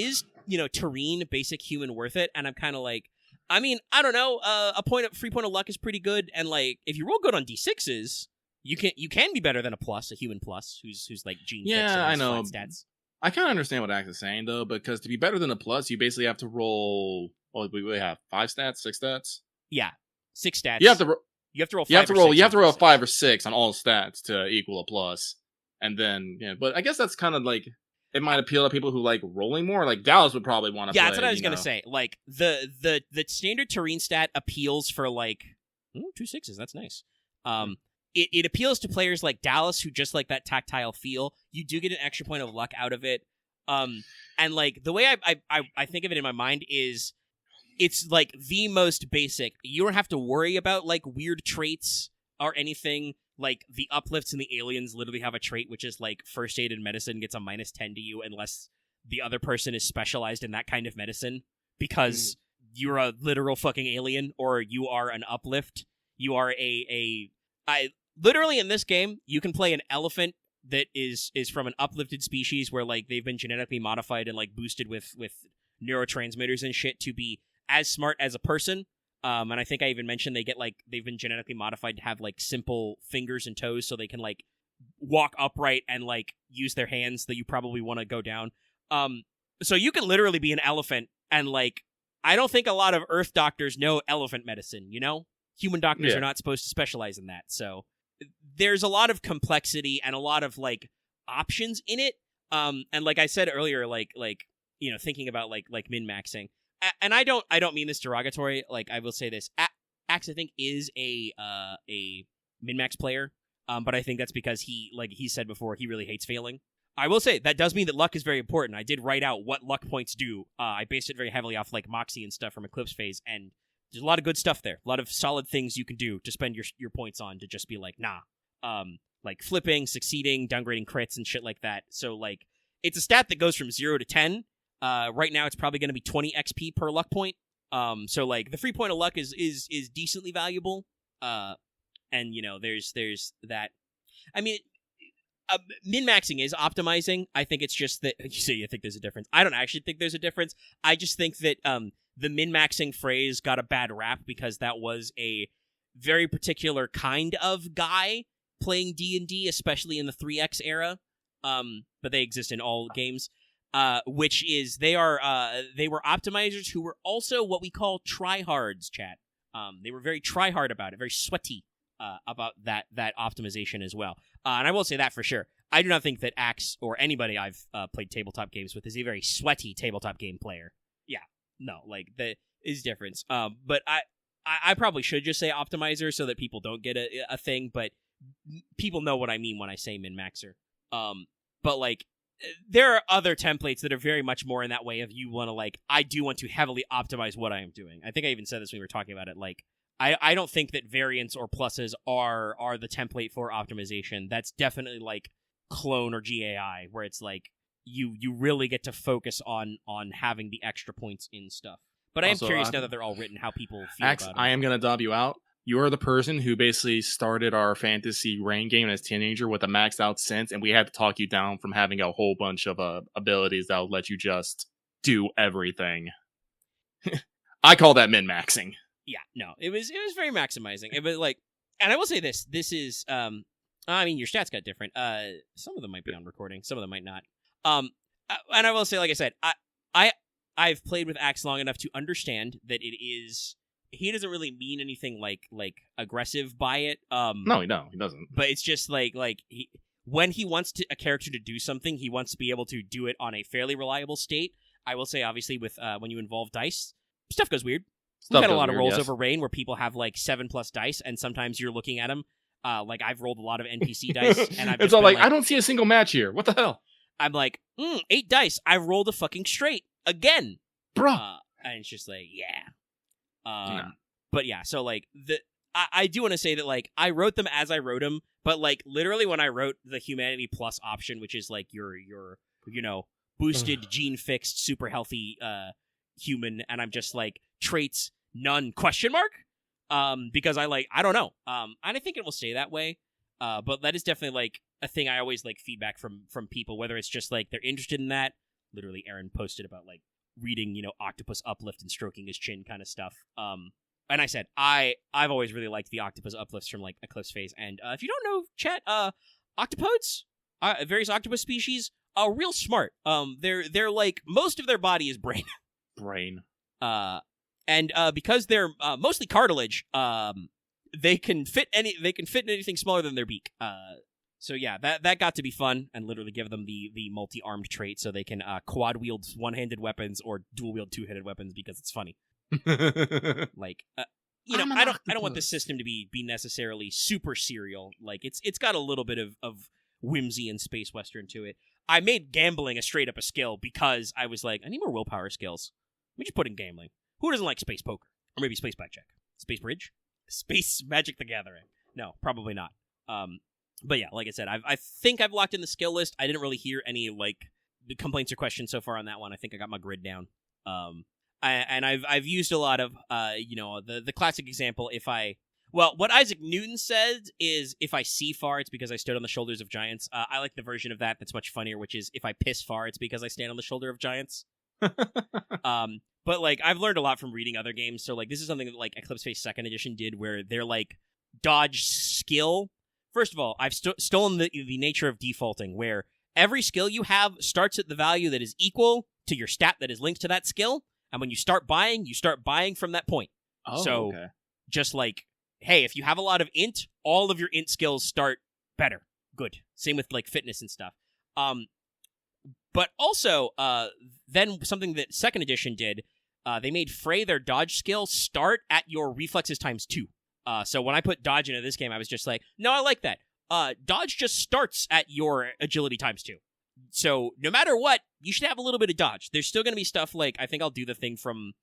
terrain basic human worth it? And I'm kind of like, I mean, I don't know. A free point of luck is pretty good, and like if you roll good on d6s, You can be better than a plus, a human plus, who's like gene fixed and Yeah, I has know. flat stats. I kind of understand what Axe is saying though, because to be better than a plus, you basically have to roll. Well, we have 5 stats, 6 stats. Yeah, 6 stats. You have to. You have to roll. 5 You have to or roll. 6 You have to roll a on 5 or 6 on all stats to equal a plus, and then But I guess that's kind of like it might appeal to people who like rolling more. Like Dallas would probably want to. Yeah, play, that's what I was gonna say. Like the standard terrain stat appeals for like 2 6s. That's nice. It appeals to players like Dallas who just like that tactile feel. You do get an extra point of luck out of it. And like the way I think of it in my mind is it's like the most basic. You don't have to worry about like weird traits or anything. Like the uplifts and the aliens literally have a trait which is like first aid and medicine gets a -10 to you unless the other person is specialized in that kind of medicine because you're a literal fucking alien or you are an uplift. You are literally in this game you can play an elephant that is from an uplifted species where like they've been genetically modified and like boosted with neurotransmitters and shit to be as smart as a person. And I think I even mentioned they've been genetically modified to have like simple fingers and toes so they can like walk upright and like use their hands that you probably want to go down. So you can literally be an elephant and like I don't think a lot of Earth doctors know elephant medicine, you know? Human doctors are not supposed to specialize in that. So there's a lot of complexity and a lot of like options in it. And like I said earlier, like thinking about like min-maxing. And I don't mean this derogatory. Like I will say this, Axe I think is a min-max player, but I think that's because he said before he really hates failing. I will say that does mean that luck is very important. I did write out what luck points do. I based it very heavily off like Moxie and stuff from Eclipse Phase, and there's a lot of good stuff there. A lot of solid things you can do to spend your points on to just be like nah, like flipping, succeeding, downgrading crits and shit like that. So like it's a stat that goes from 0 to 10. Right now, it's probably going to be 20 XP per luck point. So like the free point of luck is decently valuable. And there's that. I mean, min-maxing is optimizing. I think it's just that you say you think there's a difference. I don't actually think there's a difference. I just think that the min-maxing phrase got a bad rap because that was a very particular kind of guy playing D&D, especially in the 3X era. But they exist in all games. Which is they were optimizers who were also what we call tryhards, chat. They were very tryhard about it, very sweaty about that optimization as well. And I will say that for sure. I do not think that Axe or anybody I've played tabletop games with is a very sweaty tabletop game player. Yeah, no, like that is difference. But I probably should just say optimizer so that people don't get a thing. But people know what I mean when I say min-maxer. But like. There are other templates that are very much more in that way of you want to like, I do want to heavily optimize what I am doing. I think I even said this when we were talking about it. Like, I don't think that variants or pluses are the template for optimization. That's definitely like clone or GAI, where it's like you really get to focus on having the extra points in stuff. But I am curious now that they're all written, how people feel Axe, about it. I am going to dub you out. You're the person who basically started our fantasy rain game as a teenager with a maxed out sense, and we had to talk you down from having a whole bunch of abilities that will let you just do everything. I call that min-maxing. Yeah, no, it was very maximizing. It was like, and I will say this is, I mean, your stats got different. Some of them might be on recording, some of them might not. And I will say, like I said, I've played with Axe long enough to understand that it is. He doesn't really mean anything like aggressive by it. No, he doesn't. But it's just like when he wants a character to do something, he wants to be able to do it on a fairly reliable state. I will say, obviously, with when you involve dice, stuff goes weird. We've had a lot of rolls over Rain where people have like 7+ dice, and sometimes you're looking at them. Like I've rolled a lot of NPC dice, and I've it's all like I don't see a single match here. What the hell? I'm like 8 dice. I rolled a fucking straight again, bruh. And it's just like But yeah, so like I do want to say that like I wrote them as I wrote them, but like literally when I wrote the Humanity Plus option, which is like your boosted gene fixed super healthy human, and I'm just like traits none ? Because I don't know, and I think it will stay that way. But that is definitely like a thing I always like feedback from people, whether it's just like they're interested in that. Literally, Aaron posted about like reading, Octopus Uplift and stroking his chin kind of stuff. and I said, I've always really liked the octopus uplifts from, like, Eclipse Phase. And if you don't know, chat, octopods, various octopus species, are real smart. They're like, most of their body is brain. Brain. And because they're mostly cartilage, they can fit in anything smaller than their beak. So yeah, that got to be fun, and literally give them the multi-armed trait so they can quad wield one-handed weapons or dual wield two-handed weapons because it's funny. Like, you know, I don't want this system to be necessarily super serial. Like, it's got a little bit of whimsy and space western to it. I made gambling a straight up a skill because I was like, I need more willpower skills. Let me just put in gambling. Who doesn't like space poker? Or maybe space blackjack? Space bridge? Space Magic the Gathering? No, probably not. But yeah, like I said, I think I've locked in the skill list. I didn't really hear any, like, complaints or questions so far on that one. I think I got my grid down. I've used a lot of, the classic example, what Isaac Newton said is, if I see far, it's because I stood on the shoulders of giants. I like the version of that's much funnier, which is, if I piss far, it's because I stand on the shoulder of giants. But, like, I've learned a lot from reading other games, so, like, this is something that, like, Eclipse Phase 2nd Edition did, where they're, like, dodge skill. First of all, I've stolen the nature of defaulting, where every skill you have starts at the value that is equal to your stat that is linked to that skill, and when you start buying from that point. Oh, so, okay. Just like, hey, if you have a lot of int, all of your int skills start better. Good. Same with, like, fitness and stuff. But also, then something that 2nd Edition did, they made Frey, their dodge skill, start at your reflexes times 2. So when I put dodge into this game, I was just like, no, I like that. Dodge just starts at your agility times 2. So no matter what, you should have a little bit of dodge. There's still going to be stuff like, I think I'll do the thing from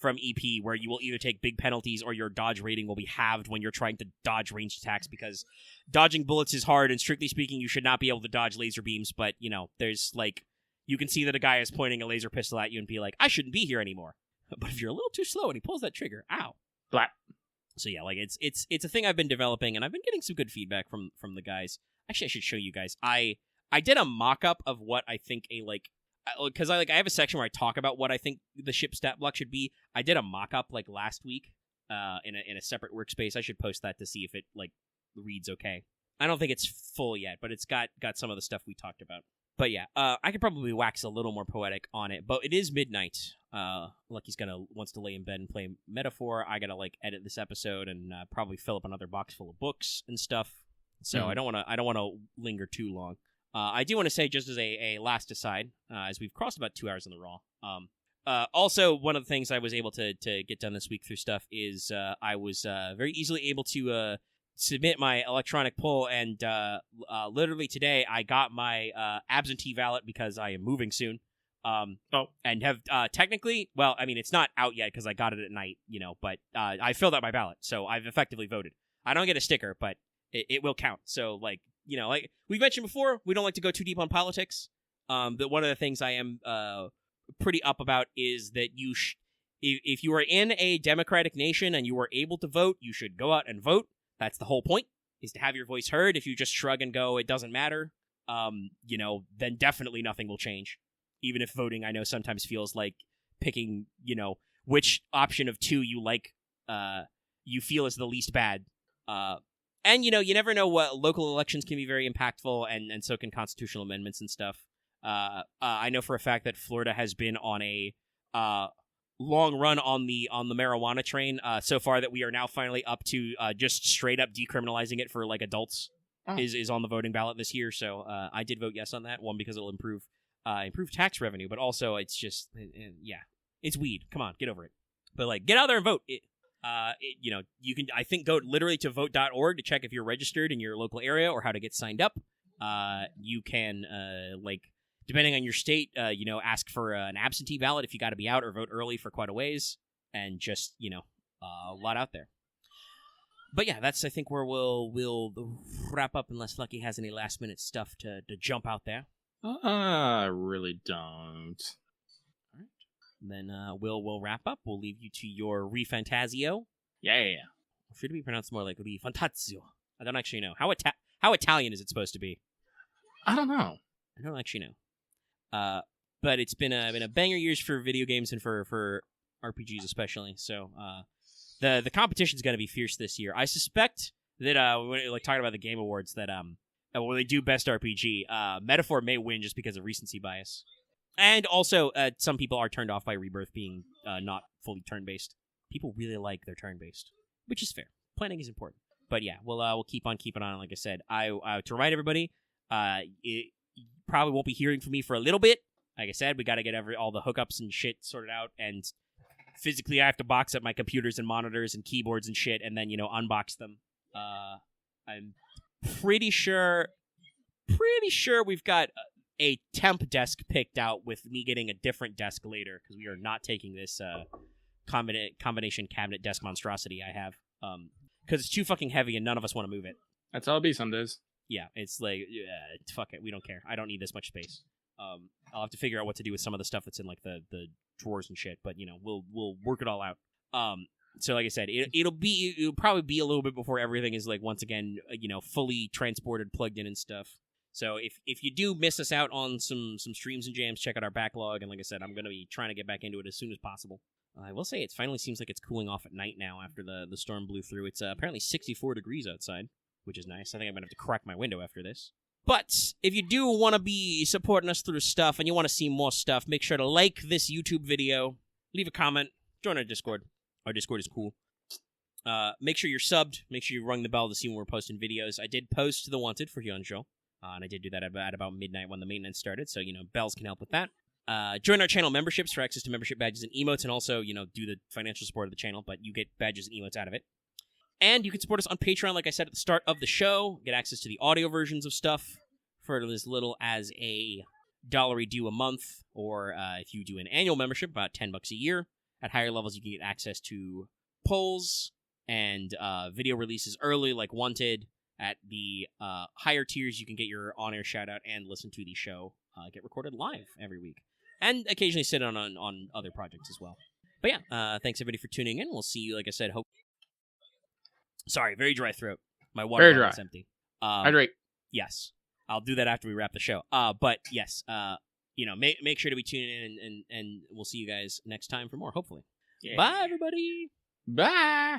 EP where you will either take big penalties or your dodge rating will be halved when you're trying to dodge ranged attacks, because dodging bullets is hard, and strictly speaking, you should not be able to dodge laser beams. But, you know, there's, like, you can see that a guy is pointing a laser pistol at you and be like, I shouldn't be here anymore. But if you're a little too slow and he pulls that trigger, ow. Blah. So yeah, like, it's a thing I've been developing, and I've been getting some good feedback from the guys. Actually, I should show you guys. I did a mock-up of what I think because I have a section where I talk about what I think the ship stat block should be. I did a mock-up, like, last week in a separate workspace. I should post that to see if it, like, reads okay. I don't think it's full yet, but it's got some of the stuff we talked about. But yeah, I could probably wax a little more poetic on it, but it is midnight. Lucky's wants to lay in bed and play Metaphor. I gotta, like, edit this episode and probably fill up another box full of books and stuff. So I don't want to linger too long. I do want to say, just as a last aside, as we've crossed about 2 hours in the raw. Also, one of the things I was able to get done this week through stuff is I was very easily able to submit my electronic poll, and literally today I got my absentee ballot because I am moving soon. And have technically, well, I mean, it's not out yet because I got it at night, you know, but I filled out my ballot, so I've effectively voted. I don't get a sticker, but it will count. So, like, you know, like we've mentioned before, we don't like to go too deep on politics. But one of the things I am pretty up about is that if you are in a democratic nation and you are able to vote, you should go out and vote. That's the whole point, is to have your voice heard. If you just shrug and go, it doesn't matter, you know, then definitely nothing will change. Even if voting, I know, sometimes feels like picking, you know, which option of two you like, you feel is the least bad. And, you know, you never know what local elections can be very impactful, and so can constitutional amendments and stuff. I know for a fact that Florida has been on a long run on the marijuana train so far that we are now finally up to just straight up decriminalizing it for, like, adults is on the voting ballot this year. So I did vote yes on that one because it'll improve tax revenue, but also it's just yeah, it's weed. Come on, get over it. But, like, get out there and vote. You know, you can, I think, go literally to vote.org to check if you're registered in your local area or how to get signed up. You can like, depending on your state, you know, ask for an absentee ballot if you got to be out, or vote early for quite a ways, and just, you know, a lot out there. But yeah, that's, I think, where we'll wrap up, unless Lucky has any last minute stuff to jump out there. I really don't. All right. Then we'll wrap up. We'll leave you to your Refantasio. Yeah. Should it be pronounced more like Refantazio? I don't actually know. How Italian is it supposed to be? I don't know. I don't actually know. But it's been a banger years for video games and for RPGs especially. So the competition's going to be fierce this year. I suspect that when like talking about the Game Awards that when they do Best RPG, Metaphor may win just because of recency bias, and also some people are turned off by Rebirth being not fully turn-based. People really like their turn-based, which is fair. Planning is important, but yeah, we'll keep on keeping on. Like I said, I to remind everybody, it probably won't be hearing from me for a little bit. Like I said, we got to get all the hookups and shit sorted out, and physically I have to box up my computers and monitors and keyboards and shit, and then unbox them. I'm pretty sure we've got a temp desk picked out with me getting a different desk later, because we are not taking this combination cabinet desk monstrosity I have, because it's too fucking heavy and none of us want to move it. That's how it be some days. Yeah, it's like, fuck it, we don't care. I don't need this much space. I'll have to figure out what to do with some of the stuff that's in like the drawers and shit, but we'll work it all out. So like I said, it'll probably be a little bit before everything is like once again fully transported, plugged in and stuff. So if you do miss us out on some streams and jams, check out our backlog. And like I said, I'm gonna be trying to get back into it as soon as possible. I will say it finally seems like it's cooling off at night now after the storm blew through. It's apparently 64 degrees outside, which is nice. I think I'm gonna have to crack my window after this. But if you do want to be supporting us through stuff and you want to see more stuff, make sure to like this YouTube video, leave a comment, join our Discord. Our Discord is cool. Make sure you're subbed. Make sure you rung the bell to see when we're posting videos. I did post The Wanted for Hyunjo, and I did do that at about midnight when the maintenance started, so, bells can help with that. Join our channel memberships for access to membership badges and emotes, and also, do the financial support of the channel, but you get badges and emotes out of it. And you can support us on Patreon, like I said at the start of the show. Get access to the audio versions of stuff for as little as $1 due a month, or if you do an annual membership, about $10 a year. At higher levels, you can get access to polls and video releases early, like Wanted. At the higher tiers, you can get your on-air shout-out and listen to the show get recorded live every week. And occasionally sit on other projects as well. But yeah, thanks everybody for tuning in. We'll see you, like I said, Sorry, very dry throat. My water bottle is empty. Hydrate. Yes. I'll do that after we wrap the show. But yes, make sure to be tuning in, and we'll see you guys next time for more, hopefully. Yeah. Bye, everybody. Bye.